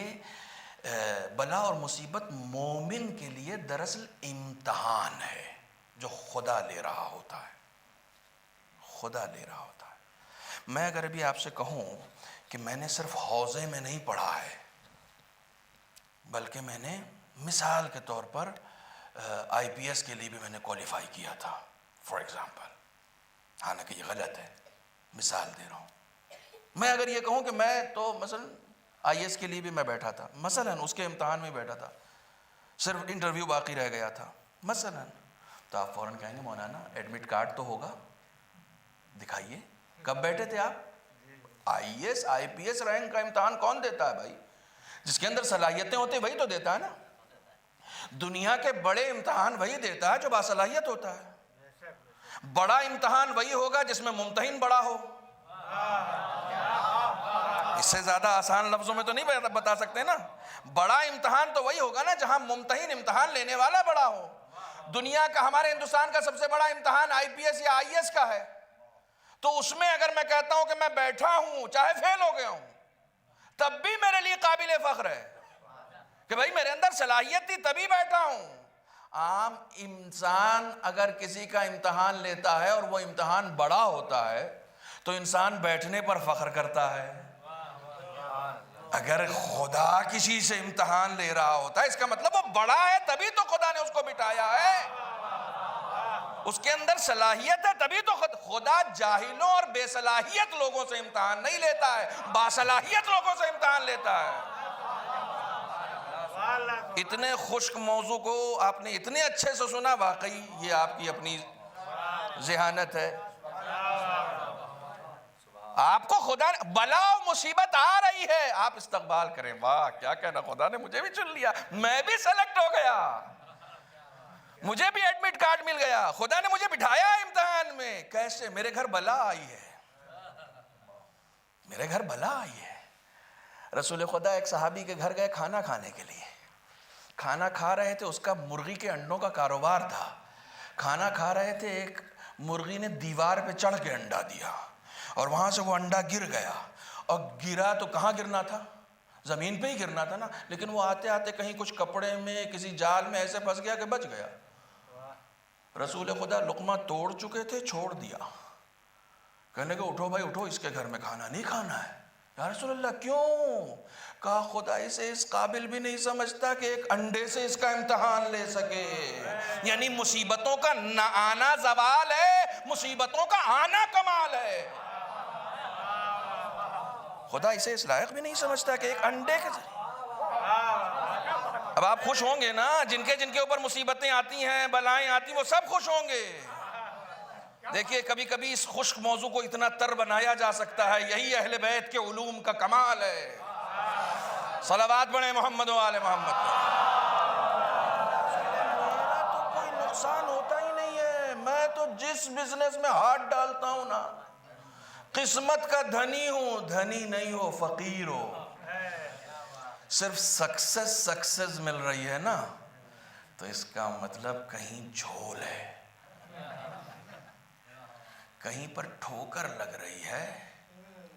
بلا اور مصیبت مومن کے لیے دراصل امتحان ہے جو خدا لے رہا ہوتا ہے، خدا لے رہا ہوتا ہے۔ میں اگر ابھی آپ سے کہوں کہ میں نے صرف حوزے میں نہیں پڑھا ہے، بلکہ میں نے مثال کے طور پر آئی پی ایس کے لیے بھی میں نے کوالیفائی کیا تھا فار ایگزامپل، حالانکہ یہ غلط ہے، مثال دے رہا ہوں. میں اگر یہ کہوں کہ میں تو مثلا آئی ایس کے لیے بھی میں بیٹھا تھا، مثلا اس کے امتحان میں بیٹھا تھا، صرف انٹرویو باقی رہ گیا تھا مثلا، تو آپ فوراً کہیں گے مولانا ایڈمٹ کارڈ تو ہوگا، دکھائیے. کب بیٹھے تھے آپ؟ I S I P S rank کا امتحان کون دیتا ہے بھائی؟ جس کے اندر صلاحیتیں ہوتی ہیں وہی تو دیتا ہے نا. دنیا کے بڑے امتحان وہی دیتا ہے جو باصلاحیت ہوتا ہے. بڑا امتحان وہی ہوگا جس میں ممتحن بڑا ہو. اس سے زیادہ آسان لفظوں میں تو نہیں بتا سکتے نا. بڑا امتحان تو وہی ہوگا نا جہاں ممتحن امتحان لینے والا بڑا ہو. دنیا کا، ہمارے ہندوستان کا سب سے بڑا امتحان آئی پی ایس یا آئی ایس کا ہے، تو اس میں اگر میں کہتا ہوں کہ میں بیٹھا ہوں چاہے فیل ہو گیا ہوں، تب بھی میرے لیے قابل فخر ہے کہ بھائی میرے اندر صلاحیت تھی تبھی بیٹھا ہوں. عام انسان اگر کسی کا امتحان لیتا ہے اور وہ امتحان بڑا ہوتا ہے تو انسان بیٹھنے پر فخر کرتا ہے. اگر خدا کسی سے امتحان لے رہا ہوتا ہے اس کا مطلب وہ بڑا ہے تبھی تو خدا نے اس کو بٹھایا ہے، اس کے اندر صلاحیت ہے تبھی تو خدا جاہلوں اور بے صلاحیت لوگوں سے امتحان نہیں لیتا ہے، باصلاحیت لوگوں سے امتحان لیتا ہے. اتنے خشک موضوع کو آپ نے اتنے اچھے سے سنا، واقعی یہ آپ کی اپنی ذہانت ہے. آپ کو خدا بلا و مصیبت آ رہی ہے، آپ استقبال کریں، واہ کیا کہنا، خدا نے مجھے بھی چن لیا، میں بھی سلیکٹ ہو گیا، مجھے بھی ایڈمٹ کارڈ مل گیا، خدا نے مجھے بٹھایا امتحان میں. کیسے؟ میرے گھر بلا آئی ہے، میرے گھر بلا آئی ہے. رسول خدا ایک صحابی کے گھر گئے کھانا کھانے کے لیے، کھانا کھا رہے تھے، اس کا مرغی کے انڈوں کا کاروبار تھا. کھانا کھا رہے تھے، ایک مرغی نے دیوار پہ چڑھ کے انڈا دیا اور وہاں سے وہ انڈا گر گیا، اور گرا تو کہاں گرنا تھا؟ زمین پہ ہی گرنا تھا نا، لیکن وہ آتے آتے کہیں کچھ کپڑے میں کسی جال میں ایسے پھنس گیا کہ بچ گیا. رسول خدا لقمہ توڑ چکے تھے، چھوڑ دیا. کہنے لگے اٹھو بھائی اٹھو، اس کے گھر میں کھانا نہیں کھانا ہے. یا رسول اللہ کیوں؟ کہا خدا اسے اس قابل بھی نہیں سمجھتا کہ ایک انڈے سے اس کا امتحان لے سکے. یعنی مصیبتوں کا نہ آنا زوال ہے، مصیبتوں کا آنا کمال ہے. خدا اسے اس لائق بھی نہیں سمجھتا کہ ایک انڈے کے. اب آپ خوش ہوں گے نا، جن کے اوپر مصیبتیں آتی ہیں، بلائیں آتی ہیں، وہ سب خوش ہوں گے. دیکھیے کبھی کبھی اس خشک موضوع کو اتنا تر بنایا جا سکتا ہے، یہی اہل بیت کے علوم کا کمال ہے. صلوات پڑھیں محمد و آل محمد. میرا تو کوئی نقصان ہوتا ہی نہیں ہے، میں تو جس بزنس میں ہاتھ ڈالتا ہوں نا، قسمت کا دھنی ہوں، دھنی نہیں ہو فقیر ہو. صرف سکسس مل رہی ہے نا تو اس کا مطلب کہیں جھول ہے، کہیں پر ٹھوکر لگ رہی ہے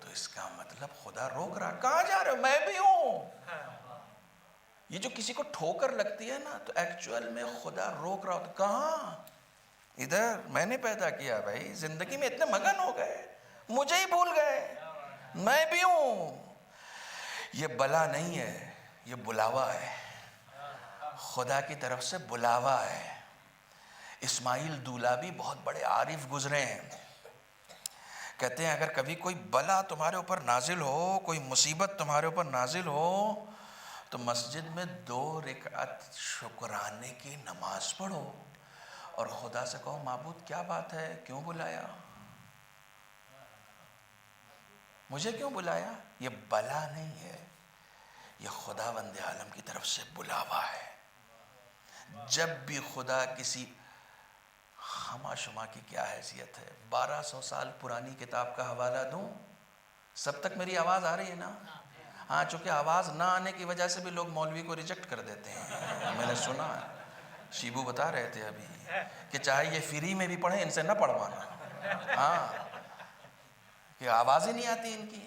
تو اس کا مطلب خدا روک رہا. کہاں جا رہے ہو؟ میں بھی ہوں. یہ جو کسی کو ٹھوکر لگتی ہے نا تو ایکچوئل میں خدا روک رہا ہوتا. کہاں؟ ادھر میں نے پیدا کیا بھائی، زندگی میں اتنے مگن ہو گئے مجھے ہی بھول گئے، میں بھی ہوں. یہ بلا نہیں ہے، یہ بلاوا ہے، خدا کی طرف سے بلاوا ہے. اسماعیل دولابی بہت بڑے عارف گزرے ہیں، کہتے ہیں اگر کبھی کوئی بلا تمہارے اوپر نازل ہو، کوئی مصیبت تمہارے اوپر نازل ہو، تو مسجد میں 2 رکعت شکرانے کی نماز پڑھو اور خدا سے کہو معبود کیا بات ہے، کیوں بلایا، مجھے کیوں بلایا؟ یہ بلا نہیں ہے، یہ خداوند عالم کی طرف سے بلاوا ہے. جب بھی خدا کسی، ہما شما کی کیا حیثیت ہے، 1200 سال پرانی کتاب کا حوالہ دوں؟ سب تک میری آواز آ رہی ہے نا؟ ہاں، چونکہ آواز نہ آنے کی وجہ سے بھی لوگ مولوی کو ریجیکٹ کر دیتے ہیں، میں نے سنا. شیبو بتا رہے تھے ابھی کہ چاہے یہ فری میں بھی پڑھیں ان سے نہ پڑھوانا. ہاں، کہ آواز ہی نہیں آتی ان کی.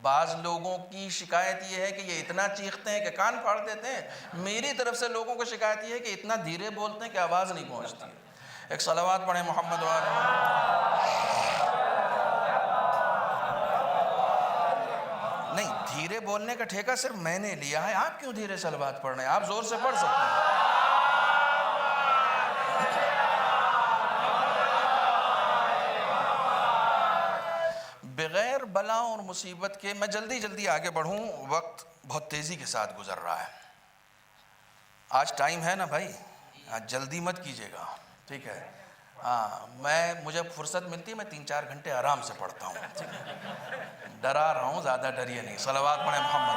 بعض لوگوں کی شکایت یہ ہے کہ یہ اتنا چیختے ہیں کہ کان پھاڑ دیتے ہیں. میری طرف سے لوگوں کو شکایت یہ ہے کہ اتنا دھیرے بولتے ہیں کہ آواز نہیں پہنچتی. ایک صلوات پڑھیں محمد و آل محمد. دھیرے بولنے کا ٹھیکہ صرف میں نے لیا ہے، آپ کیوں دھیرے صلوات پڑھ رہے ہیں؟ آپ زور سے پڑھ سکتے ہیں۔ بغیر بلا اور مصیبت کے، میں جلدی آگے بڑھوں، وقت بہت تیزی کے ساتھ گزر رہا ہے۔ آج ٹائم ہے نا بھائی، آج جلدی مت کیجیے گا، ٹھیک ہے؟ ہاں، مجھے فرصت ملتی ہے میں 3-4 گھنٹے آرام سے پڑھتا ہوں، ٹھیک ہے؟ ڈرا رہا ہوں، زیادہ ڈریے نہیں۔ صلوات پڑھیں محمد۔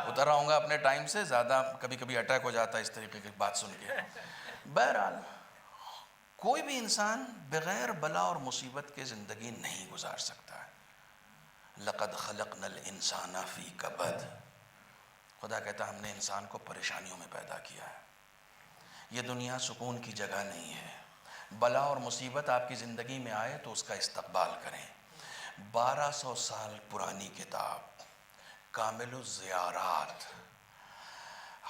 اتر رہا ہوں گا اپنے ٹائم سے زیادہ، کبھی کبھی اٹیک ہو جاتا ہے اس طریقے کی بات سن کے۔ بہرحال کوئی بھی انسان بغیر بلا اور مصیبت کے زندگی نہیں گزار سکتا ہے۔ لقد خلقنا الانسان فی کبد، خدا کہتا ہم نے انسان کو پریشانیوں میں پیدا کیا ہے۔ یہ دنیا سکون کی جگہ نہیں ہے۔ بلا اور مصیبت آپ کی زندگی میں آئے تو اس کا استقبال کریں۔ 1200 سال پرانی کتاب کامل الزیارات،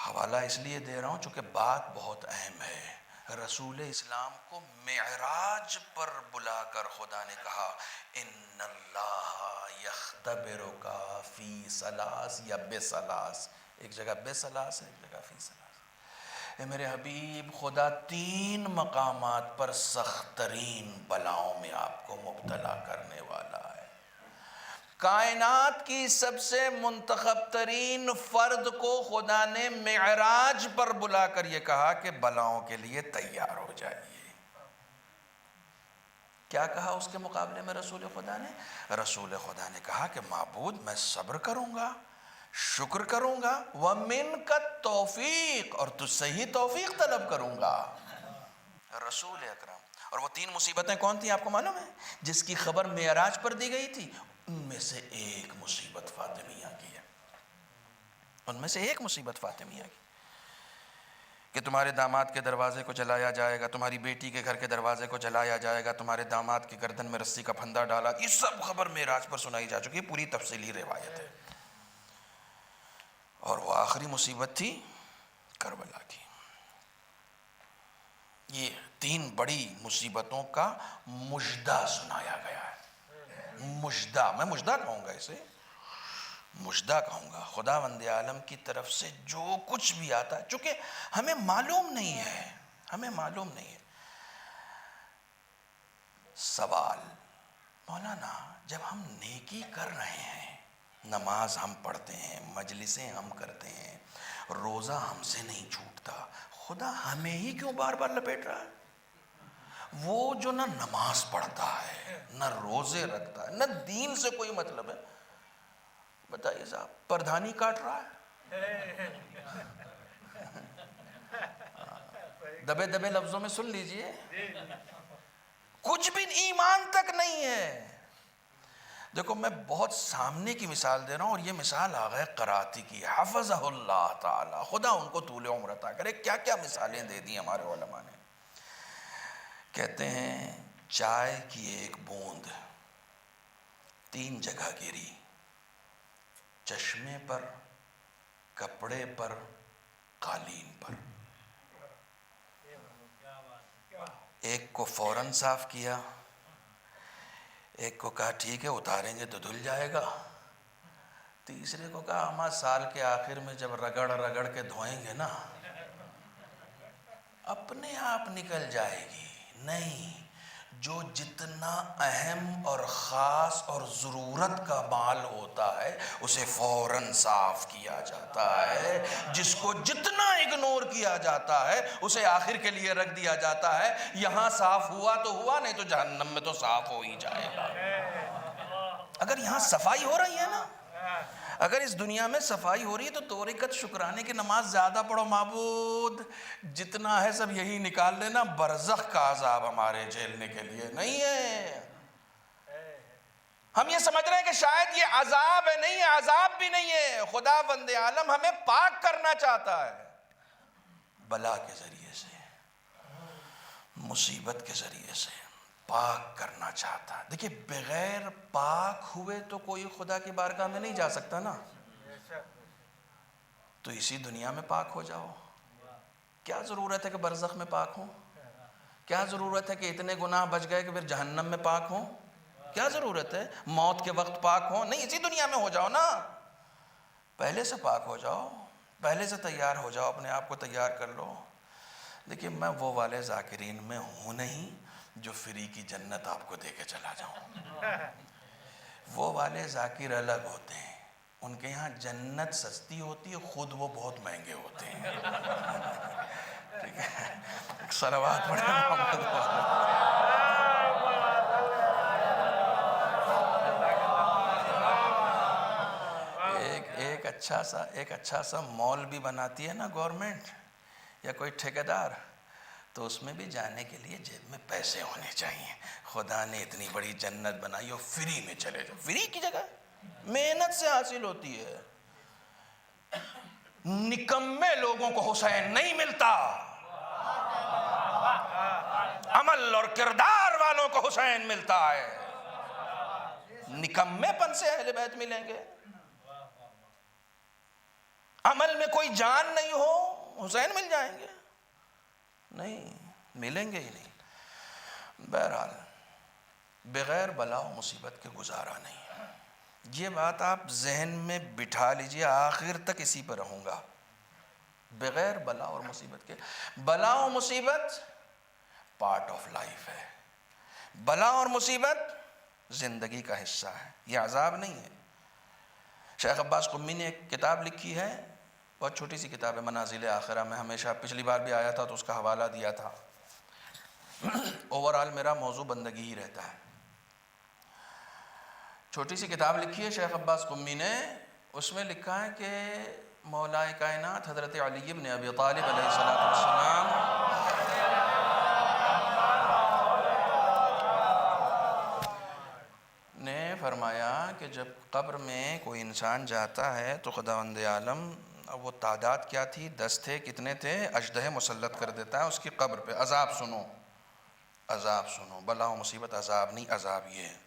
حوالہ اس لیے دے رہا ہوں چونکہ بات بہت اہم ہے۔ رسول اسلام کو معراج پر بلا کر خدا نے کہا ان اللہ یختبرک فی ثلاث یا بثلاث، ایک جگہ بثلاث ہے، ایک جگہ فی ثلاث۔ اے میرے حبیب، خدا 3 مقامات پر سخت ترین بلاؤں میں آپ کو مبتلا کرنے والا ہے۔ کائنات کی سب سے منتخب ترین فرد کو خدا نے معراج پر بلا کر یہ کہا کہ بلاؤں کے لیے تیار ہو جائیے۔ کیا کہا اس کے مقابلے میں رسول خدا نے؟ رسول خدا نے کہا کہ معبود میں صبر کروں گا، شکر کروں گا، وَمِنْكَ التَّوْفِيقِ، اور تجھ سے ہی توفیق طلب کروں گا۔ رسول اکرم، اور وہ 3 مصیبتیں کون تھیں آپ کو معلوم ہے؟ جس کی خبر معراج پر دی گئی تھی، ان میں سے ایک مصیبت فاطمیہ کی ہے۔ ان میں سے ایک مصیبت فاطمیہ کی کہ تمہارے داماد کے دروازے کو جلایا جائے گا، تمہاری بیٹی کے گھر کے دروازے کو جلایا جائے گا، تمہارے داماد کی گردن میں رسی کا پھندا ڈالا، یہ سب خبر معراج پر سنائی جا چکی ہے، پوری تفصیلی روایت ہے۔ اور وہ آخری مصیبت تھی کربلا کی۔ یہ 3 بڑی مصیبتوں کا مژدہ سنایا گیا ہے۔ مژدہ، میں مژدہ کہوں گا اسے، مژدہ کہوں گا۔ خداوند عالم کی طرف سے جو کچھ بھی آتا ہے، چونکہ ہمیں معلوم نہیں ہے، ہمیں معلوم نہیں ہے۔ سوال، مولانا جب ہم نیکی کر رہے ہیں، نماز ہم پڑھتے ہیں، مجلسیں ہم کرتے ہیں، روزہ ہم سے نہیں چھوٹتا، خدا ہمیں ہی کیوں بار بار لپیٹ رہا ہے؟ وہ جو نہ نماز پڑھتا ہے، نہ روزے رکھتا ہے، نہ دین سے کوئی مطلب ہے، بتائیے صاحب، پردھانی کاٹ رہا ہے۔ دبے دبے لفظوں میں سن لیجئے، کچھ بھی ایمان تک نہیں ہے۔ دیکھو میں بہت سامنے کی مثال دے رہا ہوں، اور یہ مثال آغا قراتی کی، حفظہ اللہ تعالی، خدا ان کو طول عمر عطا کرے۔ کیا کیا مثالیں دے دی ہمارے علماء نے۔ کہتے ہیں چائے کی ایک بوند 3 جگہ گری، چشمے پر، کپڑے پر، قالین پر۔ ایک کو فوراً صاف کیا، ایک کو کہا ٹھیک ہے اتاریں گے تو دھل جائے گا، تیسرے کو کہا ہمارا سال کے آخر میں جب رگڑ رگڑ کے دھوئیں گے نا اپنے آپ نکل جائے گی۔ نہیں، جو جتنا اہم اور خاص اور ضرورت کا مال ہوتا ہے اسے فوراً صاف کیا جاتا ہے، جس کو جتنا اگنور کیا جاتا ہے اسے آخر کے لیے رکھ دیا جاتا ہے۔ یہاں صاف ہوا تو ہوا، نہیں تو جہنم میں تو صاف ہو ہی جائے گا۔ اگر یہاں صفائی ہو رہی ہے نا، اگر اس دنیا میں صفائی ہو رہی ہے تو 2 رکعت شکرانے کی نماز زیادہ پڑھو، معبود جتنا ہے سب یہی نکال لینا، برزخ کا عذاب ہمارے جھیلنے کے لیے نہیں ہے۔ ہم یہ سمجھ رہے ہیں کہ شاید یہ عذاب ہے، نہیں ہے، عذاب بھی نہیں ہے۔ خداوند عالم ہمیں پاک کرنا چاہتا ہے، بلا کے ذریعے سے، مصیبت کے ذریعے سے پاک کرنا چاہتا ہے۔ دیکھیں بغیر پاک ہوئے تو کوئی خدا کی بارگاہ میں نہیں جا سکتا نا، تو اسی دنیا میں پاک ہو جاؤ، کیا ضرورت ہے کہ برزخ میں پاک ہوں؟ کیا ضرورت ہے کہ اتنے گناہ بچ گئے کہ پھر جہنم میں پاک ہوں؟ کیا ضرورت ہے موت کے وقت پاک ہوں؟ نہیں، اسی دنیا میں ہو جاؤ نا، پہلے سے پاک ہو جاؤ، پہلے سے تیار ہو جاؤ، اپنے آپ کو تیار کر لو۔ دیکھیے میں وہ والے ذاکرین میں ہوں نہیں جو فری کی جنت آپ کو دے کے چلا جاؤں۔ وہ والے ذاکر الگ ہوتے ہیں، ان کے یہاں جنت سستی ہوتی ہے، خود وہ بہت مہنگے ہوتے ہیں۔ ٹھیک ہے، صلوات پڑھیں محمد والے۔ ایک اچھا سا مال بھی بناتی ہے نا گورنمنٹ یا کوئی ٹھیکیدار، تو اس میں بھی جانے کے لیے جیب میں پیسے ہونے چاہیے۔ خدا نے اتنی بڑی جنت بنائی اور فری میں چلے جاؤ، فری کی جگہ محنت سے حاصل ہوتی ہے۔ نکمے لوگوں کو حسین نہیں ملتا، عمل اور کردار والوں کو حسین ملتا ہے۔ نکمے پن سے اہل بیت ملیں گے، عمل میں کوئی جان نہیں ہو حسین مل جائیں گے؟ نہیں، ملیں گے ہی نہیں۔ بہرحال بغیر بلا و مصیبت کے گزارا نہیں، یہ بات آپ ذہن میں بٹھا لیجئے، آخر تک اسی پر رہوں گا۔ بغیر بلا اور مصیبت کے، بلا و مصیبت پارٹ آف لائف ہے، بلا اور مصیبت زندگی کا حصہ ہے، یہ عذاب نہیں ہے۔ شیخ عباس قمی نے ایک کتاب لکھی ہے، بہت چھوٹی سی کتاب ہے، منازل آخرہ، میں ہمیشہ پچھلی بار بھی آیا تھا تو اس کا حوالہ دیا تھا۔ اوورآل میرا موضوع بندگی ہی رہتا ہے۔ چھوٹی سی کتاب لکھی ہے شیخ عباس قمی نے، اس میں لکھا ہے کہ مولا کائنات حضرت علی بن ابی طالب علیہ السلام نے فرمایا کہ جب قبر میں کوئی انسان جاتا ہے تو خداوند عالم، وہ تعداد کیا تھی، 10 تھے، کتنے تھے، اژدہے مسلط کر دیتا ہے اس کی قبر پہ۔ عذاب سنو، عذاب سنو، بلا و مصیبت عذاب نہیں، عذاب یہ ہے،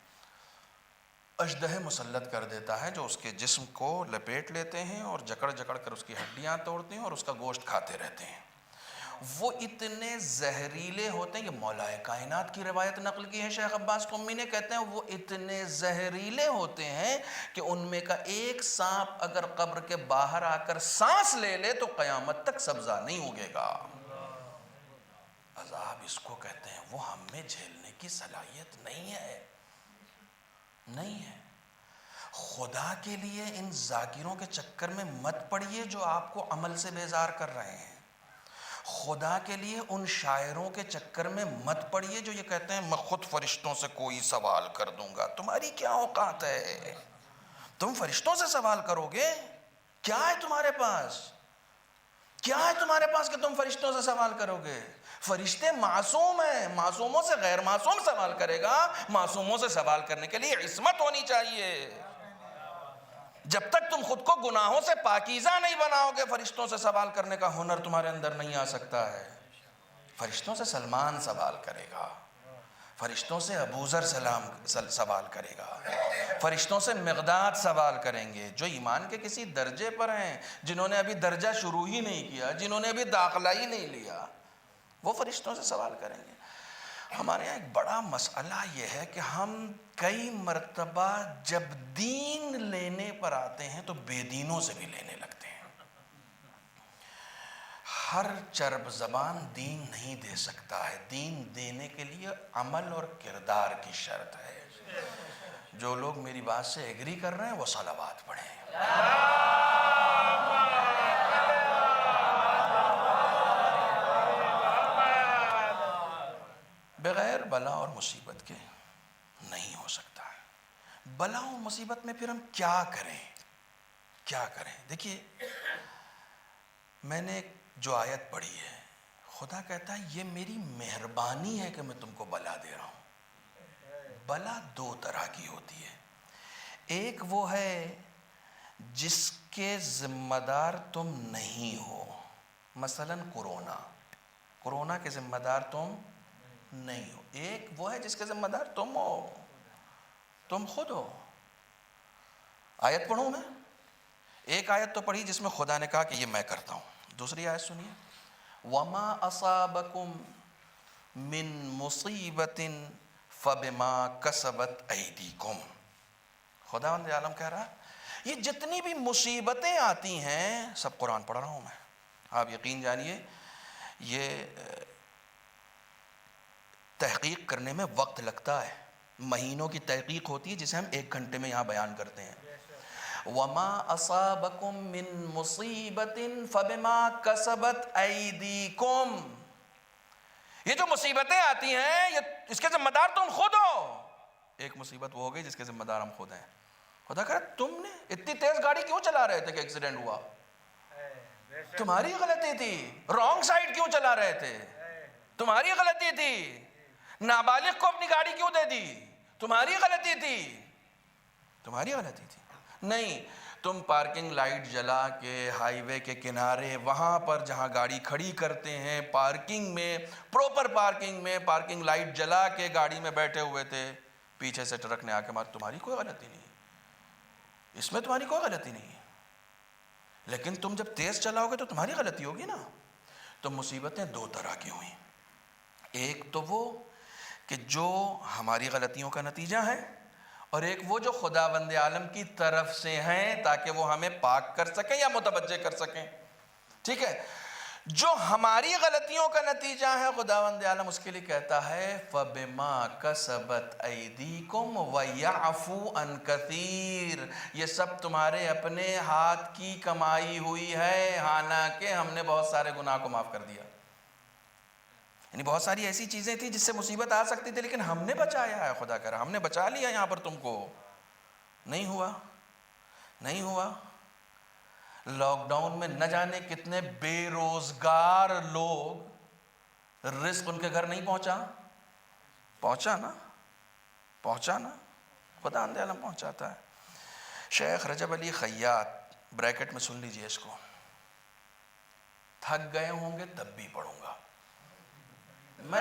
اژدہے مسلط کر دیتا ہے جو اس کے جسم کو لپیٹ لیتے ہیں اور جکڑ جکڑ کر اس کی ہڈیاں توڑتے ہیں اور اس کا گوشت کھاتے رہتے ہیں۔ وہ اتنے زہریلے ہوتے ہیں، یہ مولا کائنات کی روایت نقل کی ہے شیخ عباس قمی نے، کہتے ہیں وہ اتنے زہریلے ہوتے ہیں کہ ان میں کا ایک سانپ اگر قبر کے باہر آ کر سانس لے لے تو قیامت تک سبزہ نہیں اگے گا۔ عذاب اس کو کہتے ہیں، وہ ہم میں جھیلنے کی صلاحیت نہیں ہے، نہیں ہے۔ خدا کے لیے ان ذاکروں کے چکر میں مت پڑیے جو آپ کو عمل سے بیزار کر رہے ہیں۔ خدا کے لیے ان شاعروں کے چکر میں مت پڑیے جو یہ کہتے ہیں میں خود فرشتوں سے کوئی سوال کر دوں گا۔ تمہاری کیا اوقات ہے؟ تم فرشتوں سے سوال کرو گے؟ کیا ہے تمہارے پاس؟ کیا ہے تمہارے پاس کہ تم فرشتوں سے سوال کرو گے؟ فرشتے معصوم ہیں، معصوموں سے غیر معصوم سوال کرے گا، معصوموں سے سوال کرنے کے لیے عصمت ہونی چاہیے۔ جب تک تم خود کو گناہوں سے پاکیزہ نہیں بناؤ گے، فرشتوں سے سوال کرنے کا ہنر تمہارے اندر نہیں آ سکتا ہے۔ فرشتوں سے سلمان سوال کرے گا، فرشتوں سے ابوذر سوال کرے گا، فرشتوں سے مقداد سوال کریں گے جو ایمان کے کسی درجے پر ہیں، جنہوں نے ابھی درجہ شروع ہی نہیں کیا، جنہوں نے ابھی داخلہ ہی نہیں لیا، وہ فرشتوں سے سوال کریں گے۔ ہمارے یہاں ایک بڑا مسئلہ یہ ہے کہ ہم کئی مرتبہ جب دین لینے پر آتے ہیں تو بے دینوں سے بھی لینے لگتے ہیں۔ ہر چرب زبان دین نہیں دے سکتا ہے، دین دینے کے لیے عمل اور کردار کی شرط ہے۔ جو لوگ میری بات سے ایگری کر رہے ہیں وہ صلوات پڑھیں۔ بغیر بلا اور مصیبت کے نہیں ہو سکتا ہے۔ بلا اور مصیبت میں پھر ہم کیا کریں؟ کیا کریں؟ دیکھیے میں نے جو آیت پڑھی ہے، خدا کہتا ہے یہ میری مہربانی ہے کہ میں تم کو بلا دے رہا ہوں۔ بلا دو طرح کی ہوتی ہے، ایک وہ ہے جس کے ذمہ دار تم نہیں ہو، مثلا کورونا کے ذمہ دار تم نہیں ہو۔ ایک وہ ہے جس کے ذمہ دار تم ہو، تم خود ہو۔ آیت پڑھوں میں؟ ایک آیت تو پڑھی جس میں خدا نے کہا کہ یہ میں کرتا ہوں، دوسری آیت سنیے، وَمَا أَصَابَكُمْ من مصیبت فبما کسبت ایدیکم. خداوند عالم کہہ رہا یہ جتنی بھی مصیبتیں آتی ہیں، سب قرآن پڑھ رہا ہوں میں، آپ یقین جانیے یہ تحقیق کرنے میں وقت لگتا ہے، مہینوں کی تحقیق ہوتی ہے جسے ہم 1 گھنٹے میں یہاں بیان کرتے ہیں. وما اصابکم من مصیبت فبما کسبت ایدیکم. یہ جو مصیبتیں آتی ہیں یہ اس کے ذمہ دار تم خود ہو. ایک مصیبت وہ ہو گئی جس کے ذمہ دار ہم خود ہیں. خدا کرے تم نے اتنی تیز گاڑی کیوں چلا رہے تھے کہ ایکسیڈنٹ ہوا؟ تمہاری غلطی تھی. رانگ سائڈ کیوں چلا رہے تھے؟ تمہاری غلطی تھی. نابالغ کو اپنی گاڑی کیوں دے دی؟ تمہاری غلطی تھی. تمہاری غلطی تھی. نہیں، تم پارکنگ لائٹ جلا کے ہائی وے کے کنارے وہاں پر جہاں گاڑی کھڑی کرتے ہیں پارکنگ میں، پروپر پارکنگ میں پارکنگ لائٹ جلا کے گاڑی میں بیٹھے ہوئے تھے، پیچھے سے ٹرک نے آ کے مارا. تمہاری کوئی غلطی نہیں ہے، اس میں تمہاری کوئی غلطی نہیں ہے. لیکن تم جب تیز چلاؤ گے تو تمہاری غلطی ہوگی نا. تو مصیبتیں 2 طرح کی ہوئیں. ایک تو وہ کہ جو ہماری غلطیوں کا نتیجہ ہے، اور ایک وہ جو خداوند عالم کی طرف سے ہیں تاکہ وہ ہمیں پاک کر سکیں یا متوجہ کر سکیں. ٹھیک ہے، جو ہماری غلطیوں کا نتیجہ ہے خداوند عالم اس کے لیے کہتا ہے فَبِمَا كَسَبَتْ أَيْدِيكُمْ وَيَعْفُو عَنْ كَثِيرٍ. یہ سب تمہارے اپنے ہاتھ کی کمائی ہوئی ہے، حالانکہ ہم نے بہت سارے گناہ کو معاف کر دیا. یعنی بہت ساری ایسی چیزیں تھیں جس سے مصیبت آ سکتی تھی لیکن ہم نے بچایا ہے. خدا کرا ہم نے بچا لیا. یہاں پر تم کو نہیں ہوا، نہیں ہوا. لاک ڈاؤن میں نہ جانے کتنے بے روزگار لوگ، رزق ان کے گھر نہیں پہنچا. پہنچا نا، پہنچا نا. خدا اندے عالم پہنچاتا ہے. شیخ رجب علی خیاط، بریکٹ میں سن لیجئے اس کو، تھک گئے ہوں گے تب بھی پڑھوں گا میں.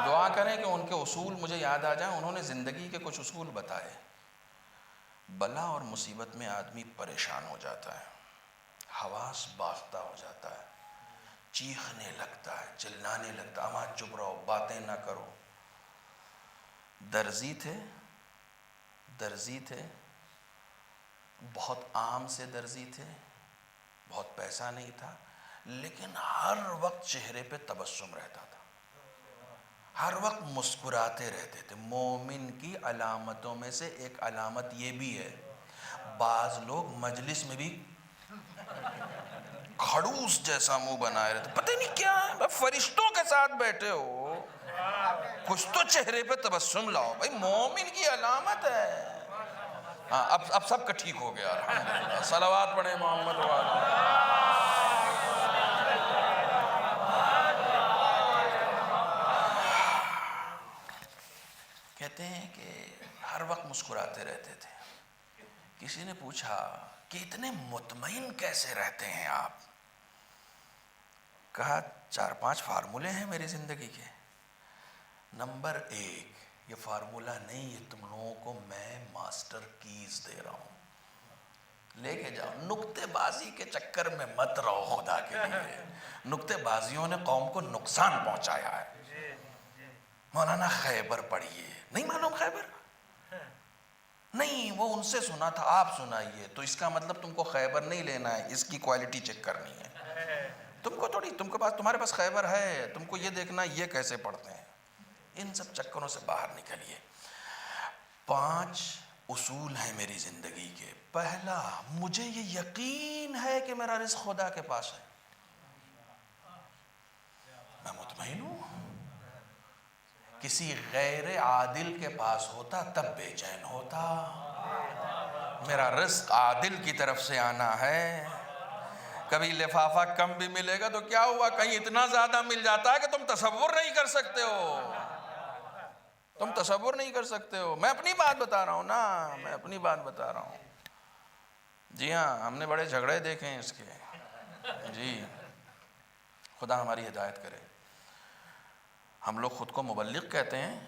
دعا کریں کہ ان کے اصول مجھے یاد آ جائیں. انہوں نے زندگی کے کچھ اصول بتائے. بلا اور مصیبت میں آدمی پریشان ہو جاتا ہے، حواس باختہ ہو جاتا ہے، چیخنے لگتا ہے، چلانے لگتا ہے، اما چپ رہو، باتیں نہ کرو. درزی تھے، بہت عام سے درزی تھے، بہت پیسہ نہیں تھا، لیکن ہر وقت چہرے پہ تبسم رہتا تھا، ہر وقت مسکراتے رہتے تھے. مومن کی علامتوں میں سے ایک علامت یہ بھی ہے، بعض لوگ مجلس میں بھی کھڑوس جیسا منہ بنائے رہتے. پتہ نہیں کیا ہے، فرشتوں کے ساتھ بیٹھے ہو، کچھ تو چہرے پہ تبسم لاؤ بھائی. مومن کی علامت ہے. ہاں اب سب کا ٹھیک ہو گیا الحمدللہ. صلوات پڑھیں محمد وعلیہ. کہتے ہیں کہ ہر وقت مسکراتے رہتے تھے. کسی نے پوچھا کہ اتنے مطمئن کیسے رہتے ہیں آپ؟ کہا 4-5 فارمولے ہیں میری زندگی کے. نمبر 1، یہ فارمولہ نہیں، یہ تم لوگوں کو میں ماسٹر کیز دے رہا ہوں، لے کے جاؤ. نکتے بازی کے چکر میں مت رہو خدا کے لیے. نکتے بازیوں نے قوم کو نقصان پہنچایا ہے. مولانا خیبر پڑھیے، نہیں معلوم خیبر؟ نہیں، وہ ان سے سنا تھا، آپ سنائیے. تو اس کا مطلب تم کو خیبر نہیں لینا ہے، اس کی کوالٹی چیک کرنی ہے. تم کو تھوڑی، تمہارے پاس خیبر ہے، تم کو یہ دیکھنا یہ کیسے پڑھتے ہیں. ان سب چکروں سے باہر نکلیے. 5 اصول ہیں میری زندگی کے. پہلا، مجھے یہ یقین ہے کہ میرا رزق خدا کے پاس ہے، میں مطمئن ہوں. کسی غیر عادل کے پاس ہوتا تب بے چین ہوتا. میرا رزق عادل کی طرف سے آنا ہے. کبھی لفافہ کم بھی ملے گا تو کیا ہوا، کہیں اتنا زیادہ مل جاتا ہے کہ تم تصور نہیں کر سکتے ہو. تم تصور نہیں کر سکتے ہو. میں اپنی بات بتا رہا ہوں نا، میں اپنی بات بتا رہا ہوں. جی ہاں، ہم نے بڑے جھگڑے دیکھے ہیں اس کے. جی خدا ہماری ہدایت کرے. ہم لوگ خود کو مبلغ کہتے ہیں،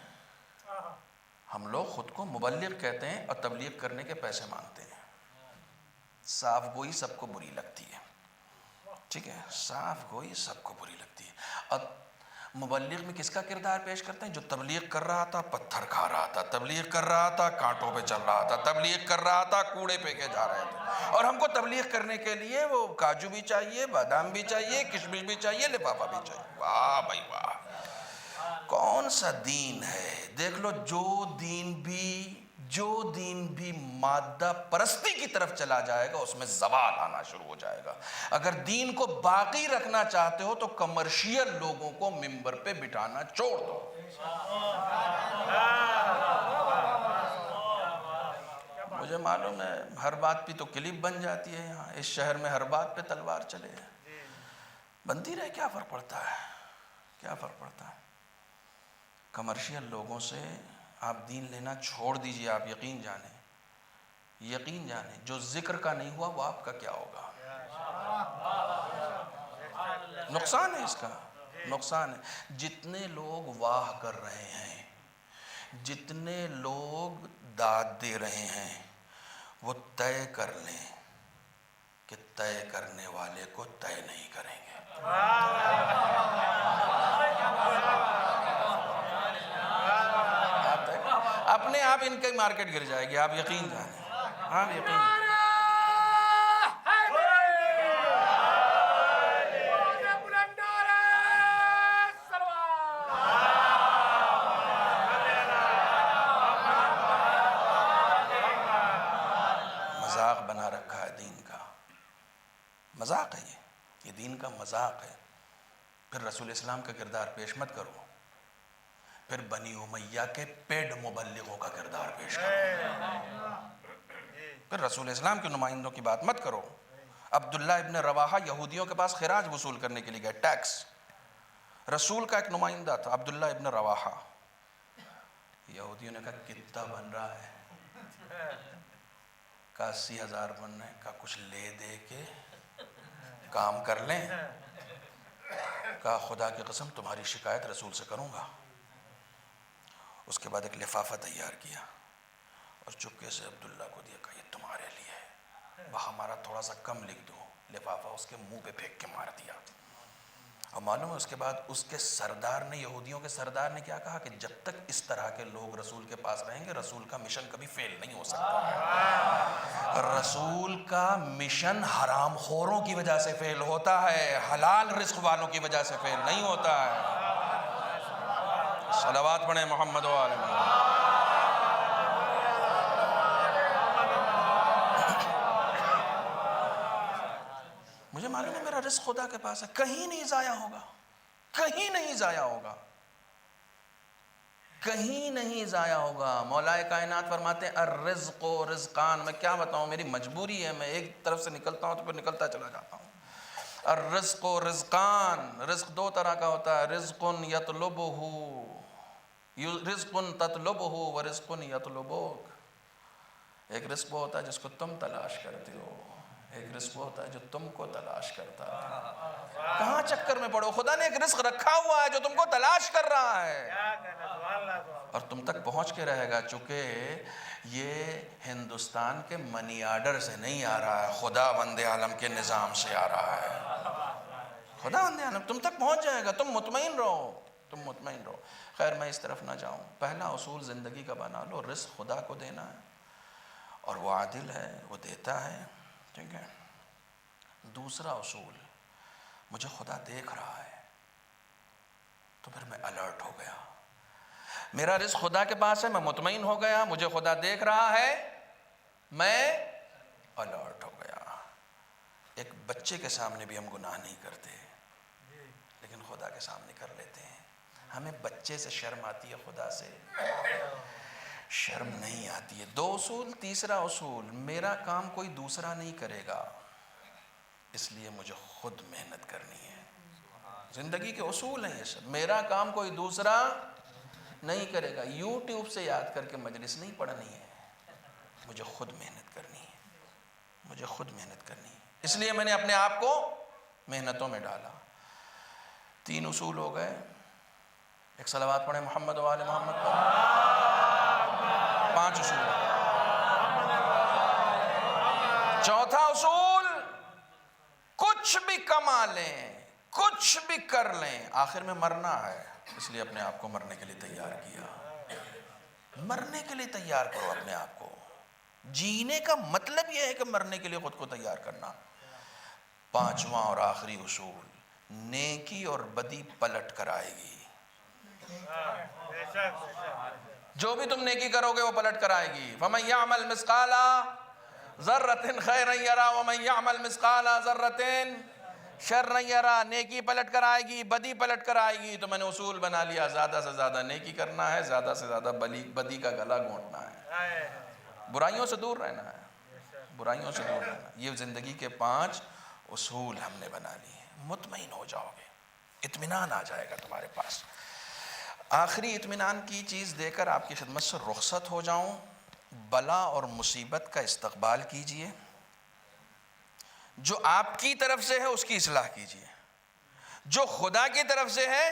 ہم لوگ خود کو مبلغ کہتے ہیں اور تبلیغ کرنے کے پیسے مانگتے ہیں. صاف گوئی سب کو بری لگتی ہے، ٹھیک ہے، صاف گوئی سب کو بری لگتی ہے. اور مبلغ میں کس کا کردار پیش کرتے ہیں؟ جو تبلیغ کر رہا تھا پتھر کھا رہا تھا، تبلیغ کر رہا تھا کانٹوں پہ چل رہا تھا، تبلیغ کر رہا تھا کوڑے پہ کے جا رہے تھے. اور ہم کو تبلیغ کرنے کے لیے وہ کاجو بھی چاہیے، بادام بھی چاہیے، کشمش بھی چاہیے، لفافہ بھی چاہیے. واہ بھائی واہ، کون سا دین ہے؟ دیکھ لو، جو دین بھی مادہ پرستی کی طرف چلا جائے گا اس میں زوال آنا شروع ہو جائے گا. اگر دین کو باقی رکھنا چاہتے ہو تو کمرشیل لوگوں کو ممبر پہ بٹھانا چھوڑ دو. مجھے معلوم ہے ہر بات پہ تو کلپ بن جاتی ہے، یہاں اس شہر میں ہر بات پہ تلوار چلے، بنتی رہے، کیا فرق پڑتا ہے؟ کیا فرق پڑتا ہے؟ کمرشیل لوگوں سے آپ دین لینا چھوڑ دیجئے. آپ یقین جانیں جو ذکر کا نہیں ہوا وہ آپ کا کیا ہوگا؟ نقصان ہے، اس کا نقصان ہے. جتنے لوگ واہ کر رہے ہیں، جتنے لوگ داد دے رہے ہیں، وہ طے کر لیں کہ طے کرنے والے کو طے نہیں کریں گے. اپنے آپ ان کی مارکیٹ گر جائے گی، آپ یقین جانیں. آپ یقین جانیں. مذاق بنا رکھا ہے دین کا، مذاق ہے یہ دین کا مذاق ہے. پھر رسول اسلام کا کردار پیش مت کرو، پھر بنی امیہ کے پیڈ مبلغوں کا کردار پیش کرو، پھر رسول اسلام کے نمائندوں کی بات مت کرو. عبداللہ ابن رواحہ یہودیوں کے پاس خراج وصول کرنے کے لیے گئے، ٹیکس. رسول کا ایک نمائندہ تھا عبداللہ ابن رواحہ. یہودیوں نے کہا کتنا بن رہا ہے؟ کہا 80,000 بن رہے ہیں. کہا کچھ لے دے کے کام کر لیں. کہا خدا کی قسم تمہاری شکایت رسول سے کروں گا. اس کے بعد ایک لفافہ تیار کیا اور چپکے سے عبداللہ کو دیا، کہا یہ تمہارے لیے ہے، وہ ہمارا تھوڑا سا کم لکھ دو. لفافہ اس کے منہ پہ پھینک کے مار دیا. اور معلوم ہے اس کے بعد اس کے سردار نے، یہودیوں کے سردار نے کیا کہا کہ جب تک اس طرح کے لوگ رسول کے پاس رہیں گے رسول کا مشن کبھی فیل نہیں ہو سکتا ہے. رسول کا مشن حرام خوروں کی وجہ سے فیل ہوتا ہے، حلال رزق والوں کی وجہ سے فیل نہیں ہوتا ہے. صلوات پڑھیں محمد و آل محمد. مجھے معلوم ہے میرا رزق خدا کے پاس ہے، کہیں نہیں ضائع ہوگا، کہیں نہیں ضائع ہوگا، کہیں نہیں ضائع ہوگا. مولا کائنات فرماتے ہیں الرزق رزقان. میں کیا بتاؤں، میری مجبوری ہے، میں ایک طرف سے نکلتا ہوں تو پھر نکلتا چلا جاتا ہوں. الرزق رزقان، رزق دو طرح کا ہوتا ہے، رزق تطلبہ ورزق یطلبک. ایک رزق ہوتا ہے جس کو تم تلاش کرتے ہو، ایک رزق ہوتا ہے جو تم کو تلاش کرتا ہے. کہاں چکر میں پڑو؟ خدا نے ایک رزق رکھا ہوا ہے جو تم کو تلاش کر رہا ہے اور تم تک پہنچ کے رہے گا. چونکہ یہ ہندوستان کے منی آرڈر سے نہیں آ رہا ہے، خدا وند عالم کے نظام سے آ رہا ہے. خدا وند عالم تم تک پہنچ جائے گا، تم مطمئن رہو، تم مطمئن رہو. خیر میں اس طرف نہ جاؤں. پہلا اصول زندگی کا بنا لو، رزق خدا کو دینا ہے اور وہ عادل ہے، وہ دیتا ہے، ٹھیک ہے. دوسرا اصول، مجھے خدا دیکھ رہا ہے تو پھر میں الرٹ ہو گیا. میرا رزق خدا کے پاس ہے، میں مطمئن ہو گیا. مجھے خدا دیکھ رہا ہے، میں الرٹ ہو گیا. ایک بچے کے سامنے بھی ہم گناہ نہیں کرتے لیکن خدا کے سامنے کر لیتے ہیں. ہمیں بچے سے شرم آتی ہے، خدا سے شرم نہیں آتی ہے. دو اصول. تیسرا اصول، میرا کام کوئی دوسرا نہیں کرے گا اس لیے مجھے خود محنت کرنی ہے. زندگی کے اصول ہیں یہ سب. میرا کام کوئی دوسرا نہیں کرے گا، یوٹیوب سے یاد کر کے مجلس نہیں پڑھنی ہے، مجھے خود محنت کرنی ہے، مجھے خود محنت کرنی ہے. اس لیے میں نے اپنے آپ کو محنتوں میں ڈالا. 3 اصول ہو گئے. ایک صلوات پڑھیں محمد و آل محمد پر. 5 اصول. چوتھا اصول، کچھ بھی کما لیں، کچھ بھی کر لیں، آخر میں مرنا ہے، اس لیے اپنے آپ کو مرنے کے لیے تیار کیا. مرنے کے لیے تیار کرو اپنے آپ کو. جینے کا مطلب یہ ہے کہ مرنے کے لیے خود کو تیار کرنا. 5واں اور آخری اصول، نیکی اور بدی پلٹ کر آئے گی. جو بھی تم نیکی کرو گے وہ پلٹ کر آئے گی. فَمَن يَعْمَلْ مِثْقَالَ ذَرَّةٍ خَيْرًا يَرَهُ وَمَن يَعْمَلْ مِثْقَالَ ذَرَّةٍ شَرًّا يَرَهُ. نیکی پلٹ کر آئے گی، بدی پلٹ کر آئے گی. تو میں نے اصول بنا لیا، زیادہ سے زیادہ نیکی کرنا ہے، زیادہ سے زیادہ بدی کا گلا گھونٹنا ہے، برائیوں سے دور رہنا ہے، برائیوں سے دور رہنا. یہ زندگی کے 5 اصول ہم نے بنا لیے. مطمئن ہو جاؤ گے، اطمینان آ جائے گا تمہارے پاس. آخری اطمینان کی چیز دے کر آپ کی خدمت سے رخصت ہو جاؤں. بلا اور مصیبت کا استقبال کیجئے، جو آپ کی طرف سے ہے اس کی اصلاح کیجئے، جو خدا کی طرف سے ہے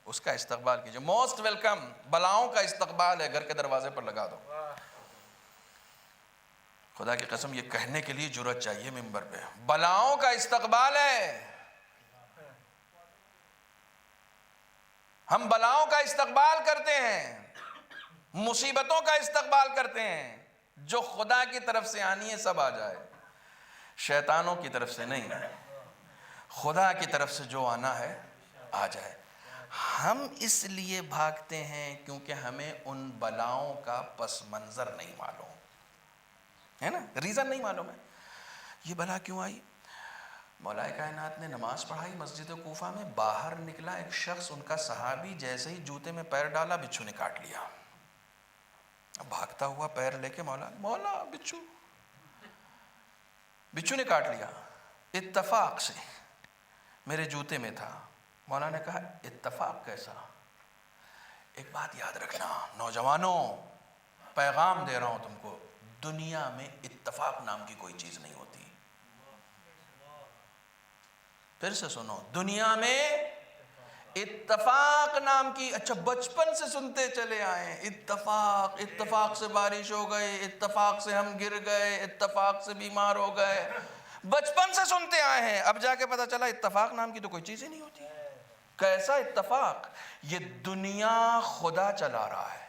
اس کا استقبال کیجئے. Most welcome. بلاؤں کا استقبال ہے، گھر کے دروازے پر لگا دو. خدا کی قسم یہ کہنے کے لیے جرأت چاہیے منبر پہ. بلاؤں کا استقبال ہے. ہم بلاؤں کا استقبال کرتے ہیں، مصیبتوں کا استقبال کرتے ہیں. جو خدا کی طرف سے آنی ہے سب آ جائے، شیطانوں کی طرف سے نہیں، خدا کی طرف سے جو آنا ہے آ جائے. ہم اس لیے بھاگتے ہیں کیونکہ ہمیں ان بلاؤں کا پس منظر نہیں معلوم ہے نا، ریزن نہیں معلوم ہے. یہ بلا کیوں آئی؟ مولا کائنات نے نماز پڑھائی مسجد کوفہ میں، باہر نکلا ایک شخص، ان کا صحابی، جیسے ہی جوتے میں پیر ڈالا بچھو نے کاٹ لیا. بھاگتا ہوا پیر لے کے مولا بچھو نے کاٹ لیا. اتفاق سے میرے جوتے میں تھا. مولا نے کہا اتفاق کیسا؟ ایک بات یاد رکھنا نوجوانوں، پیغام دے رہا ہوں تم کو، دنیا میں اتفاق نام کی کوئی چیز نہیں ہوتی. پھر سے سنو، دنیا میں اتفاق نام کی، اچھا بچپن سے سنتے چلے آئے، اتفاق سے بارش ہو گئے، اتفاق سے ہم گر گئے، اتفاق سے بیمار ہو گئے، بچپن سے سنتے آئے ہیں. اب جا کے پتا چلا اتفاق نام کی تو کوئی چیز ہی نہیں ہوتی. کیسا اتفاق؟ یہ دنیا خدا چلا رہا ہے.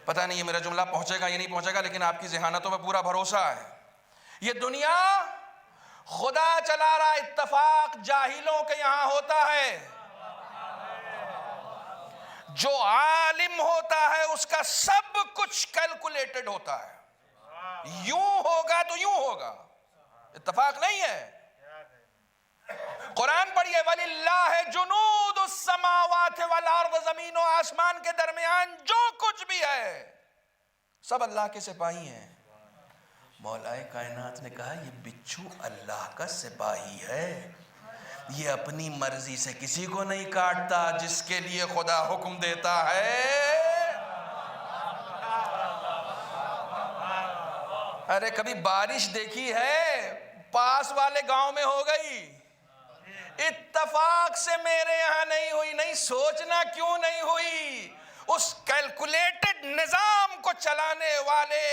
پتہ نہیں یہ میرا جملہ پہنچے گا یا نہیں پہنچے گا، لیکن آپ کی ذہانتوں میں پورا بھروسہ ہے. یہ دنیا خدا چلا رہا. اتفاق جاہلوں کے یہاں ہوتا ہے. جو عالم ہوتا ہے اس کا سب کچھ کیلکولیٹڈ ہوتا ہے. یوں ہوگا تو یوں ہوگا، اتفاق نہیں ہے. قرآن پڑھیے، وَلِلَّهِ جُنُودُ السَّمَاوَاتِ وَالْأَرْضِ. زمین و آسمان کے درمیان جو کچھ بھی ہے سب اللہ کے سپاہی ہیں. مولا کائنات نے کہا یہ بچھو اللہ کا سپاہی ہے، یہ اپنی مرضی سے کسی کو نہیں کاٹتا، جس کے لیے خدا حکم دیتا ہے. ارے کبھی بارش دیکھی ہے؟ پاس والے گاؤں میں ہو گئی، اتفاق سے میرے یہاں نہیں ہوئی. نہیں سوچنا کیوں نہیں ہوئی، اس کیلکولیٹڈ نظام کو چلانے والے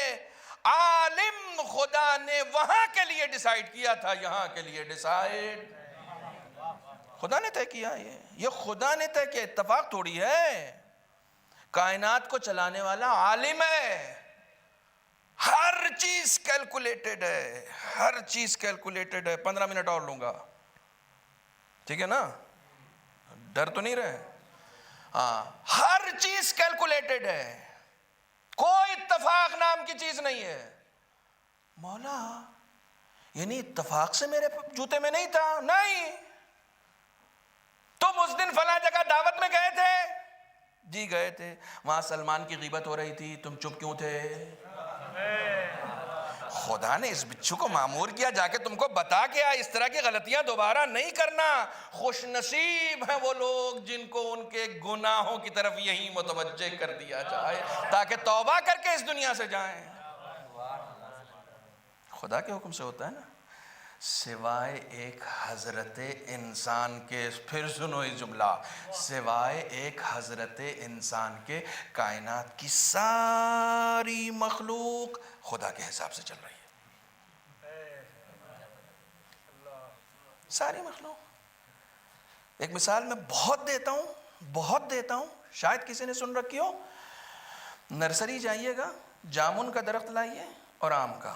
عالم خدا نے وہاں کے لیے ڈیسائیڈ کیا تھا، یہاں کے لیے ڈیسائیڈ خدا نے طے کیا. یہ خدا نے طے کیا، اتفاق تھوڑی ہے. کائنات کو چلانے والا عالم ہے. ہر چیز کیلکولیٹڈ ہے، ہر چیز کیلکولیٹڈ ہے. 15 منٹ اور لوں گا، ٹھیک ہے نا؟ ڈر تو نہیں رہے؟ ہاں، ہر چیز کیلکولیٹڈ ہے، کوئی اتفاق نام کی چیز نہیں ہے. مولا یعنی اتفاق سے میرے جوتے میں نہیں تھا؟ نہیں. تم اس دن فلاں جگہ دعوت میں گئے تھے؟ جی گئے تھے. وہاں سلمان کی غیبت ہو رہی تھی، تم چپ کیوں تھے؟ خدا نے اس بچھو کو معمور کیا جا کے تم کو بتا کے اس طرح کی غلطیاں دوبارہ نہیں کرنا. خوش نصیب ہیں وہ لوگ جن کو ان کے گناہوں کی طرف یہی متوجہ کر دیا جائے تاکہ توبہ کر کے اس دنیا سے جائیں. خدا کے حکم سے ہوتا ہے نا. سوائے ایک حضرت انسان کے، پھر سنو یہ جملہ، سوائے ایک حضرت انسان کے کائنات کی ساری مخلوق خدا کے حساب سے چل رہی ہے. ساری مخلوق. ایک مثال میں بہت دیتا ہوں، شاید کسی نے سن رکھی ہو. نرسری جائیے گا، جامن کا درخت لائیے اور آم کا،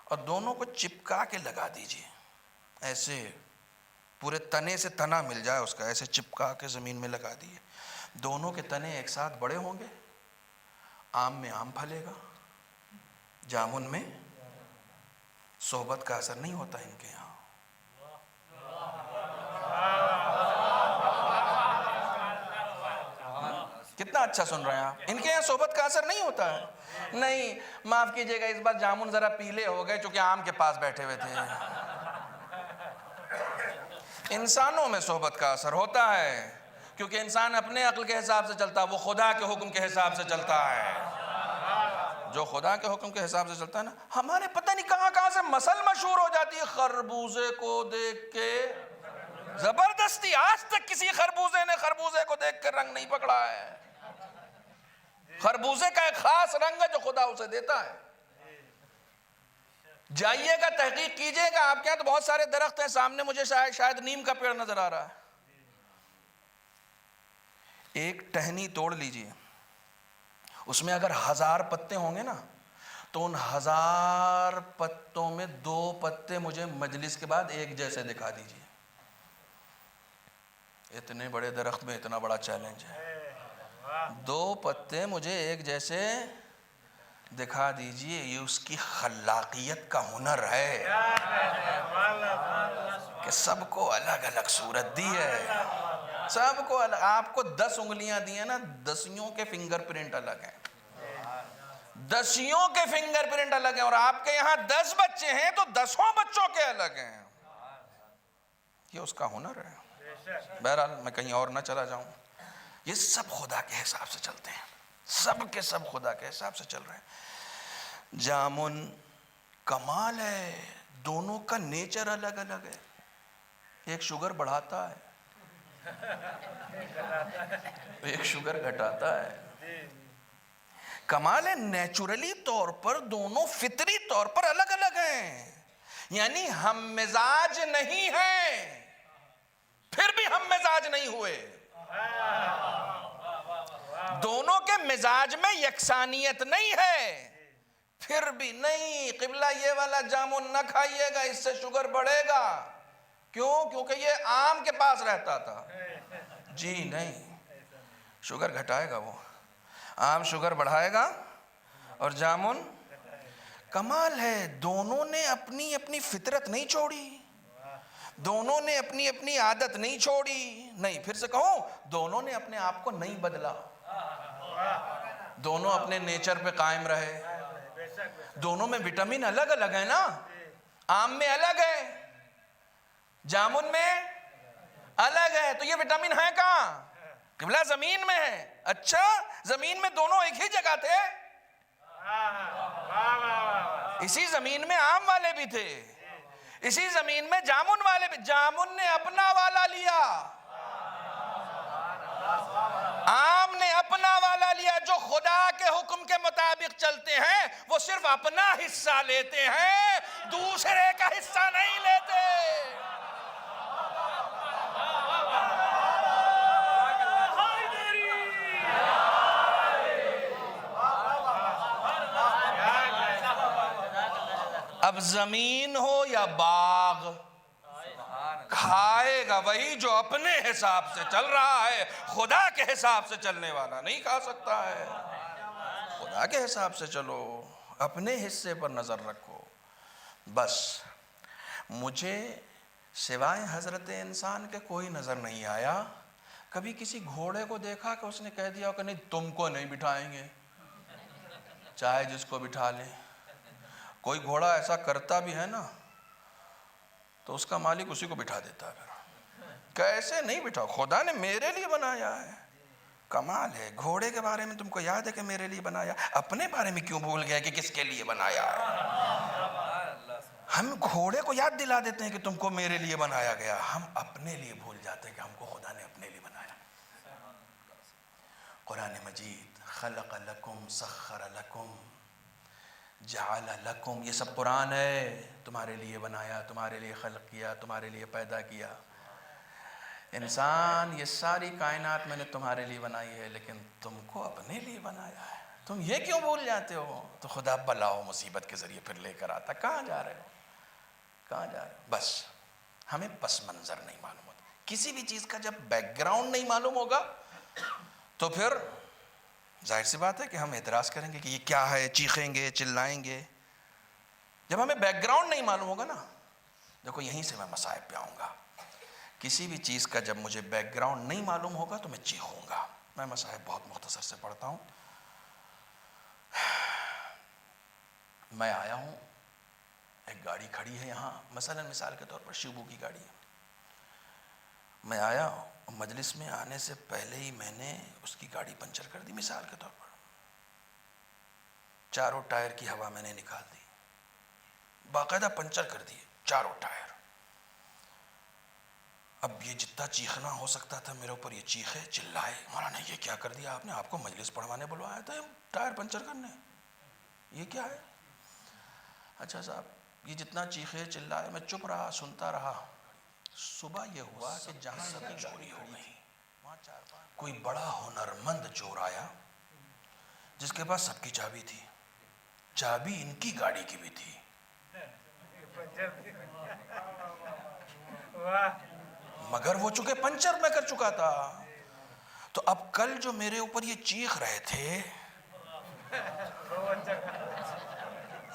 اور دونوں کو چپکا کے لگا دیجئے، ایسے پورے تنے سے تنا مل جائے اس کا، ایسے چپکا کے زمین میں لگا دیئے. دونوں کے تنے ایک ساتھ بڑے ہوں گے، آم میں آم پھلے گا، جامن میں صحبت کا اثر نہیں ہوتا ان کے یہاں. کتنا اچھا سن رہے ہیں آپ. ان کے یہاں صحبت کا اثر نہیں ہوتا ہے. نہیں، معاف کیجئے گا، اس بار جامن ذرا پیلے ہو گئے چونکہ آم کے پاس بیٹھے ہوئے تھے. انسانوں میں صحبت کا اثر ہوتا ہے کیونکہ انسان اپنے عقل کے حساب سے چلتا ہے، وہ خدا کے حکم کے حساب سے چلتا ہے. جو خدا کے حکم کے حساب سے چلتا ہے نا، ہمارے پتہ نہیں کہاں سے مسل مشہور ہو جاتی ہے خربوزے کو دیکھ کے. زبردستی آج تک کسی خربوزے نے خربوزے کو دیکھ کر رنگ نہیں پکڑا ہے. خربوزے کا ایک خاص رنگ ہے جو خدا اسے دیتا ہے. جائیے گا، تحقیق کیجئے گا. آپ کے یہاں تو بہت سارے درخت ہیں، سامنے مجھے شاید نیم کا پیڑ نظر آ رہا ہے. ایک ٹہنی توڑ لیجئے، اس میں اگر 1000 پتے ہوں گے نا، تو ان 1000 پتوں میں 2 پتے مجھے مجلس کے بعد ایک جیسے دکھا دیجئے. اتنے بڑے درخت میں اتنا بڑا چیلنج ہے. 2 پتے مجھے ایک جیسے دکھا دیجئے. یہ اس کی خلاقیت کا ہنر ہے کہ سب کو الگ الگ صورت دی ہے. سب کو الگ. آپ کو 10 انگلیاں دی ہیں نا، 10 کے فنگر پرنٹ الگ ہیں. 10 کے فنگر پرنٹ الگ ہیں. اور آپ کے یہاں 10 بچے ہیں تو 10 بچوں کے الگ ہیں. یہ اس کا ہنر ہے. بہرحال میں کہیں اور نہ چلا جاؤں. یہ سب خدا کے حساب سے چلتے ہیں، سب کے سب خدا کے حساب سے چل رہے ہیں. جامن کمال ہے، دونوں کا نیچر الگ الگ ہے. ایک شوگر بڑھاتا ہے، ایک شوگر گھٹاتا ہے. کمال ہے، نیچرلی طور پر دونوں فطری طور پر الگ الگ ہیں. یعنی ہم مزاج نہیں ہیں، پھر بھی ہم مزاج نہیں ہوئے. دونوں کے مزاج میں یکسانیت نہیں ہے، پھر بھی نہیں. قبلہ یہ والا جامن نہ کھائیے گا، اس سے شوگر بڑھے گا. کیوں؟ کیونکہ یہ آم کے پاس رہتا تھا. جی نہیں، شوگر گھٹائے گا وہ. آم شوگر بڑھائے گا اور جامن. کمال ہے، دونوں نے اپنی اپنی فطرت نہیں چھوڑی، دونوں نے اپنی اپنی عادت نہیں چھوڑی. نہیں، پھر سے کہوں، دونوں نے اپنے آپ کو نہیں بدلا. دونوں اپنے نیچر پہ قائم رہے. دونوں میں وٹامن الگ الگ ہے نا. آم میں الگ ہے، جامن میں الگ ہے. تو یہ وٹامن ہے کہاں؟ قبلہ زمین میں ہے. اچھا، زمین میں دونوں ایک ہی جگہ تھے. اسی زمین میں آم والے بھی تھے، اسی زمین میں جامن والے بھی. جامن نے اپنا والا لیا، آم نے اپنا والا لیا. جو خدا کے حکم کے مطابق چلتے ہیں وہ صرف اپنا حصہ لیتے ہیں، دوسرے کا حصہ نہیں لیتے. اب زمین ہو یا باغ، کھائے گا وہی جو اپنے حساب سے چل رہا ہے. خدا کے حساب سے چلنے والا نہیں کھا سکتا ہے. خدا کے حساب سے چلو، اپنے حصے پر نظر رکھو. بس مجھے سوائے حضرت انسان کے کوئی نظر نہیں آیا. کبھی کسی گھوڑے کو دیکھا کہ اس نے کہہ دیا کہ نہیں، تم کو نہیں بٹھائیں گے، چاہے جس کو بٹھا لیں. کوئی گھوڑا ایسا کرتا بھی ہے نا تو اس کا مالک اسی کو بٹھا دیتا ہے. کیسے نہیں بٹھاؤ، خدا نے میرے لیے بنایا ہے. کمال ہے. گھوڑے کے بارے میں تم کو یاد ہے کہ میرے لیے بنایا، اپنے بارے میں کیوں بھول گیا کہ کس کے لیے بنایا ہے؟ ہم گھوڑے کو یاد دلا دیتے ہیں کہ تم کو میرے لیے بنایا گیا، ہم اپنے لیے بھول جاتے ہیں کہ ہم کو خدا نے اپنے لیے بنایا۔ قرآن مجید خلق لکم، سخر لکم، جعل لکم، یہ سب قرآن ہے، تمہارے لیے بنایا، تمہارے لیے خلق کیا، تمہارے لیے پیدا کیا۔ انسان، یہ ساری کائنات میں نے تمہارے لیے بنائی ہے، لیکن تم کو اپنے لیے بنایا ہے، تم یہ کیوں بھول جاتے ہو؟ تو خدا بلا و مصیبت کے ذریعے پھر لے کر آتا، کہاں جا رہے ہو، کہاں جا رہے ہو؟ بس ہمیں پس منظر نہیں معلوم ہوتا۔ کسی بھی چیز کا جب بیک گراؤنڈ نہیں معلوم ہوگا تو پھر ظاہر سی بات ہے کہ ہم اعتراض کریں گے کہ یہ کیا ہے، چیخیں گے، چلائیں گے۔ جب ہمیں بیک گراؤنڈ نہیں معلوم ہوگا نا، دیکھو یہیں سے میں مصائب پہ آؤں گا، کسی بھی چیز کا جب مجھے بیک گراؤنڈ نہیں معلوم ہوگا تو میں چیخوں گا۔ میں مصائب بہت مختصر سے پڑھتا ہوں۔ میں آیا ہوں، ایک گاڑی کھڑی ہے یہاں، مثال کے طور پر شیبو کی گاڑی ہے۔ میں آیا، مجلس میں آنے سے پہلے ہی میں نے اس کی گاڑی پنچر کر دی، مثال کے طور پر چاروں ٹائر کی ہوا میں نے نکال دی، باقاعدہ پنچر کر دیے چاروں ٹائر۔ اب یہ جتنا چیخنا ہو سکتا تھا میرے اوپر یہ چیخے، چلائے، مولانا یہ کیا کر دیا آپ نے، آپ کو مجلس پڑھوانے بلوایا تھا ٹائر پنچر کرنے، یہ کیا ہے؟ اچھا صاحب، یہ جتنا چیخے چلائے، میں چپ رہا، سنتا رہا۔ صبح یہ ہوا کہ جہاں سب چوری ہو گئی، کوئی بڑا ہنرمند چور آیا جس کے پاس سب کی چابی تھی، چابی ان کی گاڑی کی بھی تھی، مگر وہ چونکہ پنچر میں کر چکا تھا۔ تو اب کل جو میرے اوپر یہ چیخ رہے تھے،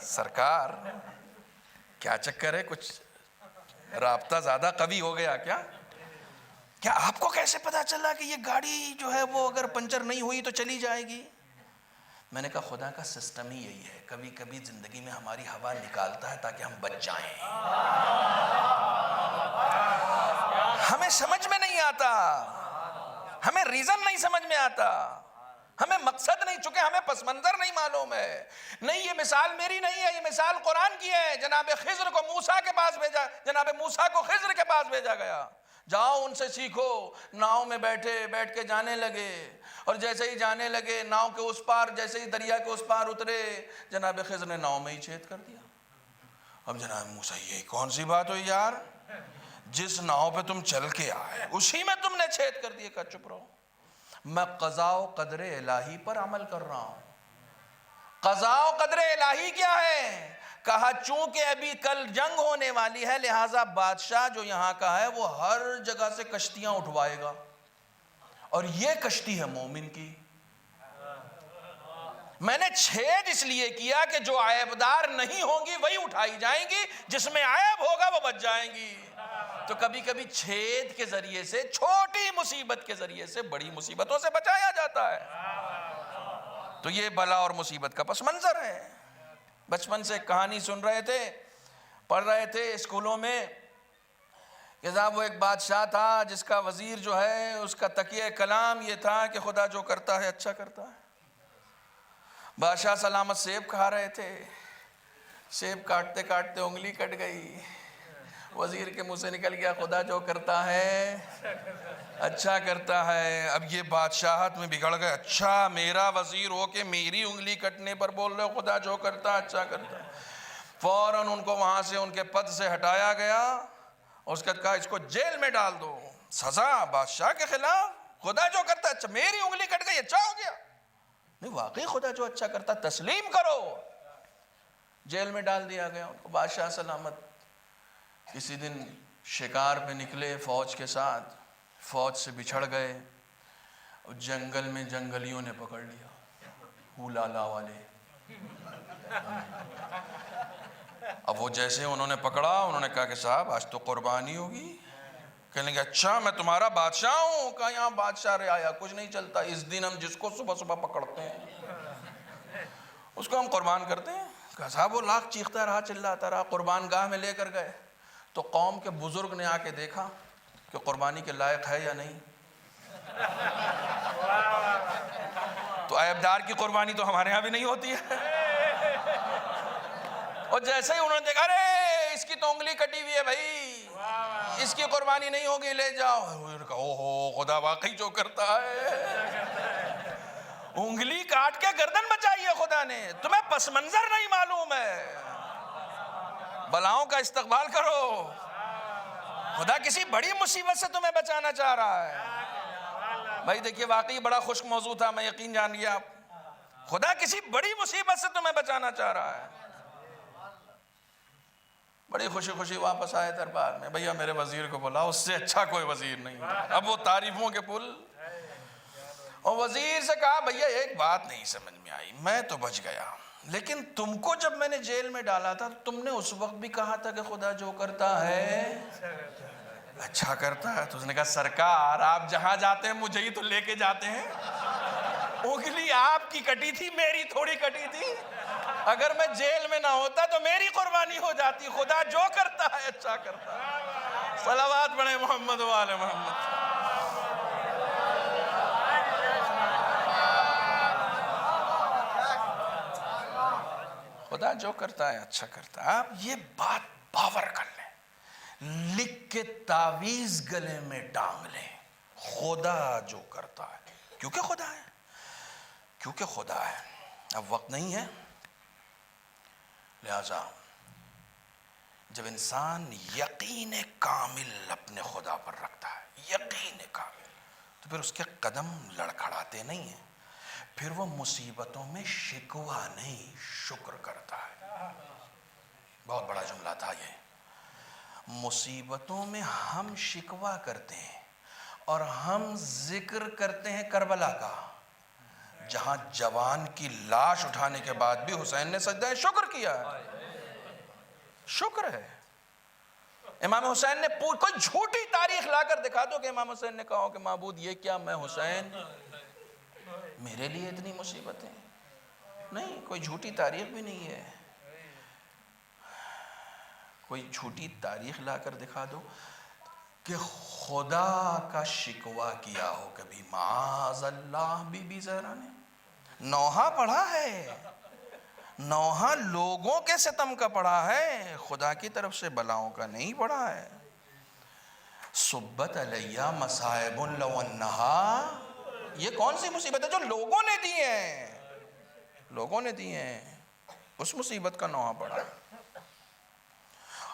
سرکار کیا چکر ہے، کچھ رابطہ زیادہ قوی ہو گیا کیا آپ کو کیسے پتا چلا کہ یہ گاڑی جو ہے وہ اگر پنچر نہیں ہوئی تو چلی جائے گی؟ میں نے کہا خدا کا سسٹم ہی یہی ہے، کبھی کبھی زندگی میں ہماری ہوا نکالتا ہے تاکہ ہم بچ جائیں۔ ہمیں سمجھ میں نہیں آتا، ہمیں ریزن نہیں سمجھ میں آتا، ہمیں مقصد نہیں، چونکہ ہمیں پس منظر نہیں معلوم ہے۔ نہیں، یہ مثال میری نہیں ہے، یہ مثال قرآن کی ہے۔ جناب خضر کو موسیٰ کے پاس بھیجا، جناب موسیٰ کو خضر کے پاس بھیجا گیا، جاؤ ان سے سیکھو۔ ناؤ میں بیٹھ کے جانے لگے، اور جیسے ہی جانے لگے، ناؤ کے اس پار، جیسے ہی دریا کے اس پار اترے، جناب خضر نے ناؤ میں ہی چھید کر دیا۔ اب جناب موسیٰ، یہ کون سی بات ہوئی یار، جس ناؤ پہ تم چل کے آئے اسی میں تم نے چھید کر دیے۔ کہا چپ رہو، میں قضاء و قدر الہی پر عمل کر رہا ہوں۔ قضاء و قدر الہی کیا ہے؟ کہا چونکہ ابھی کل جنگ ہونے والی ہے، لہٰذا بادشاہ جو یہاں کا ہے وہ ہر جگہ سے کشتیاں اٹھوائے گا، اور یہ کشتی ہے مومن کی۔ میں نے چھید اس لیے کیا کہ جو عیبدار نہیں ہوں گی وہی اٹھائی جائیں گی، جس میں عیب ہوگا وہ بچ جائیں گی۔ تو کبھی کبھی چھید کے ذریعے سے، چھوٹی مصیبت کے ذریعے سے بڑی مصیبتوں سے بچایا جاتا ہے۔ تو یہ بلا اور مصیبت کا پس منظر ہے۔ بچپن سے کہانی سن رہے تھے، پڑھ رہے تھے اسکولوں میں کہ صاحب وہ ایک بادشاہ تھا جس کا وزیر جو ہے اس کا تکیہ کلام یہ تھا کہ خدا جو کرتا ہے اچھا کرتا ہے۔ بادشاہ سلامت سیب کھا رہے تھے، سیب کاٹتے کاٹتے انگلی کٹ گئی، وزیر کے منہ سے نکل گیا خدا جو کرتا ہے اچھا کرتا ہے۔ اب یہ بادشاہت میں بگڑ گئے، اچھا میرا وزیر ہو کے میری انگلی کٹنے پر بول رہے ہو خدا جو کرتا ہے اچھا کرتا ہے۔ فوراً ان کو وہاں سے ان کے پد سے ہٹایا گیا، اور اس کے بعد کہا اس کو جیل میں ڈال دو، سزا بادشاہ کے خلاف، خدا جو کرتا ہے اچھا، میری انگلی کٹ گئی اچھا ہو گیا، نہیں واقعی خدا جو اچھا کرتا تسلیم کرو۔ جیل میں ڈال دیا گیا ان کو۔ بادشاہ سلامت کسی دن شکار پہ نکلے فوج کے ساتھ، فوج سے بچھڑ گئے، اور جنگل میں جنگلیوں نے پکڑ لیا، ہولالا والے۔ اب وہ جیسے انہوں نے پکڑا، انہوں نے کہا کہ صاحب آج تو قربانی ہوگی۔ کہنے لگے اچھا میں تمہارا بادشاہ ہوں؟ کہا یہاں بادشاہ رعایا کچھ نہیں چلتا، اس دن ہم جس کو صبح صبح پکڑتے ہیں اس کو ہم قربان کرتے ہیں۔ کہا صاحب وہ لاکھ چیختا رہا، چلاتا رہا، قربان گاہ میں لے کر گئے تو قوم کے بزرگ نے آ کے دیکھا کہ قربانی کے لائق ہے یا نہیں۔ تو عیبدار کی قربانی تو ہمارے ہاں بھی نہیں ہوتی ہے۔ اور جیسے ہی انہوں نے دیکھا ارے تو انگلی کٹی ہوئی ہے بھائی، اس کی قربانی نہیں ہوگی، لے جاؤ۔ اوہو خدا واقعی جو کرتا ہے، انگلی کاٹ کے گردن بچائی ہے خدا نے، تمہیں پس منظر نہیں معلوم ہے۔ بلاؤں کا استقبال کرو، خدا کسی بڑی مصیبت سے تمہیں بچانا چاہ رہا ہے۔ بھائی دیکھیے واقعی بڑا خشک موضوع تھا، میں یقین جان گیا آپ، خدا کسی بڑی مصیبت سے تمہیں بچانا چاہ رہا ہے۔ بڑی خوشی خوشی واپس آئے دربار میں، بھیا میرے وزیر کو بولا، اس سے اچھا کوئی وزیر نہیں، اب وہ تعریفوں کے پل۔ اور وزیر سے کہا بھیا ایک بات نہیں سمجھ میں آئی، میں تو بچ گیا، لیکن تم کو جب میں نے جیل میں ڈالا تھا تم نے اس وقت بھی کہا تھا کہ خدا جو کرتا ہے اچھا کرتا ہے۔ تو اس نے کہا سرکار آپ جہاں جاتے ہیں مجھے ہی تو لے کے جاتے ہیں، انگلی آپ کی کٹی تھی میری تھوڑی کٹی تھی، اگر میں جیل میں نہ ہوتا تو میری قربانی ہو جاتی، خدا جو کرتا ہے اچھا کرتا ہے۔ صلوات پڑھیں محمد و آل محمد۔ خدا جو کرتا ہے اچھا کرتا ہے۔ آپ یہ بات باور کر لیں، لکھ کے تعویذ گلے میں ٹانگ لیں، خدا جو کرتا ہے، کیونکہ خدا ہے، کیونکہ خدا ہے۔ اب وقت نہیں ہے، لہذا جب انسان یقین کامل اپنے خدا پر رکھتا ہے، یقین کامل، تو پھر اس کے قدم لڑکھڑاتے نہیں ہیں، پھر وہ مصیبتوں میں شکوہ نہیں شکر کرتا ہے۔ بہت بڑا جملہ تھا یہ، مصیبتوں میں ہم شکوہ کرتے ہیں اور ہم ذکر کرتے ہیں کربلا کا، جہاں جوان کی لاش اٹھانے کے بعد بھی حسین نے سجدہ شکر کیا ہے، شکر ہے۔ امام حسین نے کوئی جھوٹی تاریخ لا کر دکھا دو کہ امام حسین نے کہا ہو کہ معبود یہ کیا، میں حسین میرے لیے اتنی مصیبتیں، نہیں، کوئی جھوٹی تاریخ بھی نہیں ہے۔ کوئی جھوٹی تاریخ لا کر دکھا دو کہ خدا کا شکوہ کیا ہو کبھی، معاذ اللہ بی بی زہرا نے نوحہ پڑھا ہے، نوحہ لوگوں کے ستم کا پڑھا ہے، خدا کی طرف سے بلاؤں کا نہیں پڑھا ہے۔ صبت علیہ مصائب لو انہا، یہ کون سی مصیبت ہے جو لوگوں نے دی ہیں، لوگوں نے دی ہیں، اس مصیبت کا نوحہ پڑھا ہے۔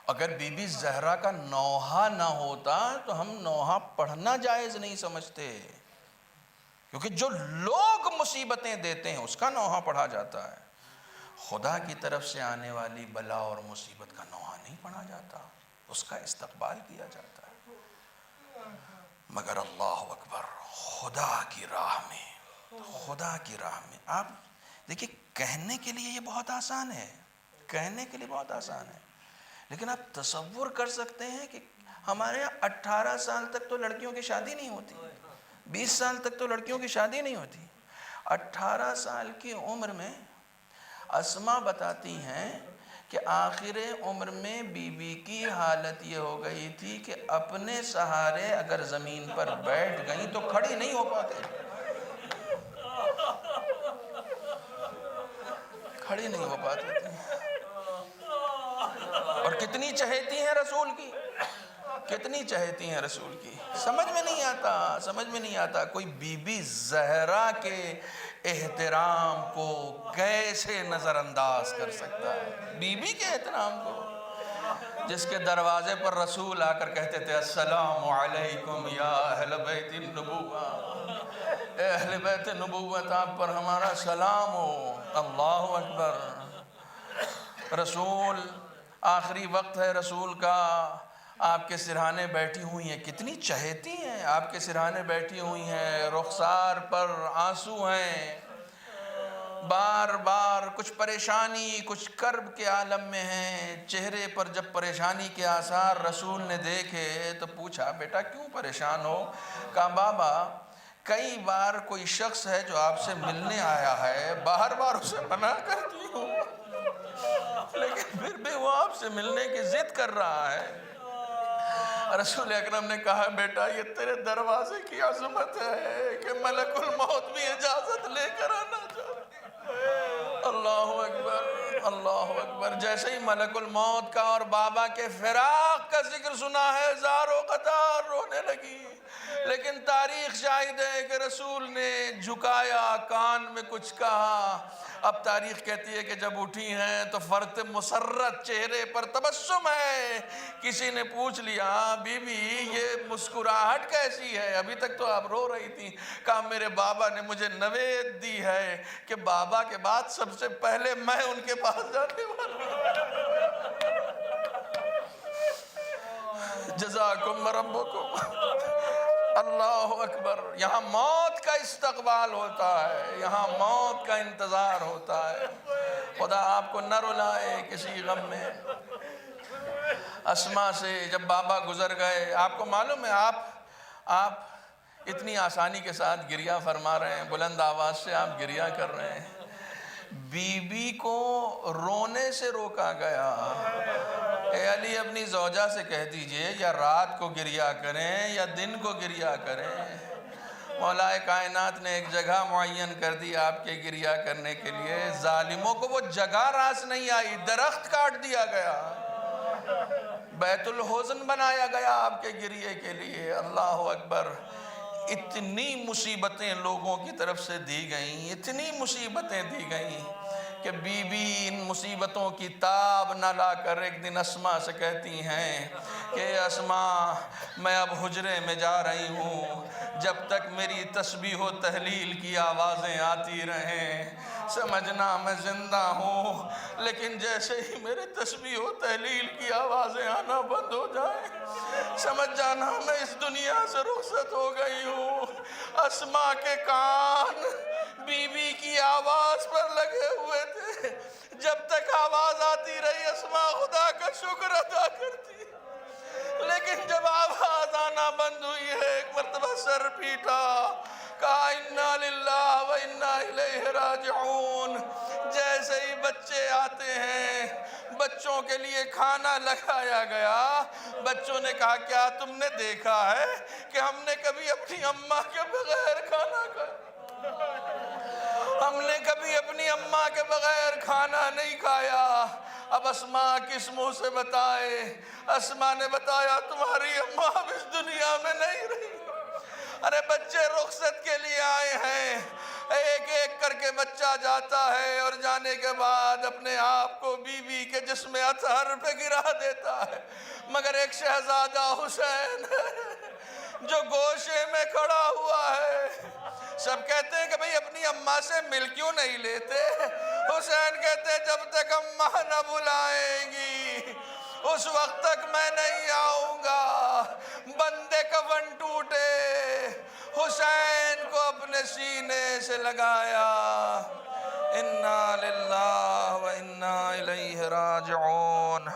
اگر بی بی زہرا کا نوحہ نہ ہوتا تو ہم نوحہ پڑھنا جائز نہیں سمجھتے، کیونکہ جو لوگ مصیبتیں دیتے ہیں اس کا نوحہ پڑھا جاتا ہے، خدا کی طرف سے آنے والی بلا اور مصیبت کا نوحہ نہیں پڑھا جاتا، اس کا استقبال کیا جاتا ہے۔ مگر اللہ اکبر، خدا کی راہ میں، خدا کی راہ میں، آپ دیکھیں کہنے کے لیے یہ بہت آسان ہے، کہنے کے لیے بہت آسان ہے، لیکن آپ تصور کر سکتے ہیں کہ ہمارے یہاں 18 سال تک تو لڑکیوں کی شادی نہیں ہوتی، 20 سال تک تو لڑکیوں کی شادی نہیں ہوتی۔ 18 سال کی عمر میں اسماء بتاتی ہیں کہ آخر عمر میں بی بی کی حالت یہ ہو گئی تھی کہ اپنے سہارے اگر زمین پر بیٹھ گئیں تو کھڑی نہیں ہو پاتے، کھڑی نہیں ہو پاتی تھی۔ اور کتنی چہیتی ہیں رسول کی، کتنی چہیتی ہیں رسول کی، سمجھ میں نہیں آتا، سمجھ میں نہیں آتا کوئی بی بی زہرا کے احترام کو کیسے نظر انداز کر سکتا ہے، بی بی کے احترام کو، جس کے دروازے پر رسول آ کر کہتے تھے السلام علیکم یا اہل بیت النبوہ، اے اہل بیت نبوت آپ پر ہمارا سلام ہو۔ اللہ اکبر، رسول آخری وقت ہے رسول کا، آپ کے سرہانے بیٹھی ہوئی ہیں، کتنی چہیتی ہیں، آپ کے سرہانے بیٹھی ہوئی ہیں، رخسار پر آنسو ہیں، بار بار کچھ پریشانی کچھ کرب کے عالم میں ہیں، چہرے پر جب پریشانی کے آثار رسول نے دیکھے تو پوچھا بیٹا کیوں پریشان ہو؟ کہا بابا کئی بار کوئی شخص ہے جو آپ سے ملنے آیا ہے، بار بار اسے منع کرتی ہوں لیکن پھر بھی وہ آپ سے ملنے کی ضد کر رہا ہے۔ رسول اکرم نے کہا بیٹا یہ تیرے دروازے کی عظمت ہے کہ ملک الموت بھی اجازت لے کر آنا چاہتا۔ اللہ اکبر، اللہ اکبر. جیسے ہی ملک الموت کا اور بابا کے فراق کا ذکر سنا ہے زاروں قطار رونے لگی. لیکن تاریخ شاہد ہے کہ رسول نے جھکایا, کان میں کچھ کہا. اب تاریخ کہتی ہے کہ جب اٹھی ہیں تو فرط مسرت چہرے پر تبسم ہے. کسی نے پوچھ لیا بی بی یہ مسکراہٹ کیسی ہے, ابھی تک تو آپ رو رہی تھی. کہا میرے بابا نے مجھے نوید دی ہے کہ بابا کے بعد سب سے پہلے میں ان کے پاس جانے والا ہوں. جزاکم ربکم. اللہ اکبر. یہاں موت کا استقبال ہوتا ہے, یہاں موت کا انتظار ہوتا ہے. خدا آپ کو نہ رلائے کسی غم میں. اسما سے جب بابا گزر گئے, آپ کو معلوم ہے آپ اتنی آسانی کے ساتھ گریہ فرما رہے ہیں, بلند آواز سے آپ گریہ کر رہے ہیں. بی بی کو رونے سے روکا گیا. اے علی اپنی زوجہ سے کہہ دیجئے یا رات کو گریہ کریں یا دن کو گریہ کریں. مولا کائنات نے ایک جگہ معین کر دی آپ کے گریہ کرنے کے لیے. ظالموں کو وہ جگہ راس نہیں آئی, درخت کاٹ دیا گیا, بیت الحزن بنایا گیا آپ کے گریہ کے لیے. اللہ اکبر. اتنی مصیبتیں لوگوں کی طرف سے دی گئیں, اتنی مصیبتیں دی گئیں کہ بی بی ان مصیبتوں کی تاب نہ لا کر ایک دن اسما سے کہتی ہیں کہ اسما میں اب حجرے میں جا رہی ہوں, جب تک میری تسبیح و تحلیل کی آوازیں آتی رہیں سمجھنا میں زندہ ہوں. لیکن جیسے ہی میرے تسبیح و تحلیل کی آوازیں آنا بند ہو جائیں سمجھ جانا میں اس دنیا سے رخصت ہو گئی ہوں. اسما کے کان بی بی کی آواز پر لگے ہوئے تھے. جب تک آواز آتی رہی اسما خدا کا شکر ادا کرتی, لیکن جب آواز آنا بند ہوئی ہے ایک مرتبہ سر پیٹا, کہا انا للہ و انا الیہ راجعون. جیسے ہی بچے آتے ہیں, بچوں کے لیے کھانا لگایا گیا, بچوں نے کہا کیا تم نے دیکھا ہے کہ ہم نے کبھی اپنی اماں کے بغیر کھانا کھایا, ہم نے کبھی اپنی اماں کے بغیر کھانا نہیں کھایا. اب اسما کس منہ سے بتائے. اسما نے بتایا تمہاری اماں اب اس دنیا میں نہیں رہی. ارے بچے رخصت کے لیے آئے ہیں, ایک ایک کر کے بچہ جاتا ہے اور جانے کے بعد اپنے آپ کو بی بی کے جسم اطہر پہ گرا دیتا ہے. مگر ایک شہزادہ حسین جو گوشے میں کھڑا ہوا ہے. سب کہتے ہیں کہ بھئی اپنی اماں سے مل کیوں نہیں لیتے. حسین کہتے ہیں جب تک اماں نہ بلائیں گی اس وقت تک میں نہیں آؤں گا. بندے کفن ٹوٹے, حسین کو اپنے سینے سے لگایا. انا للہ و انا الیہ راجعون.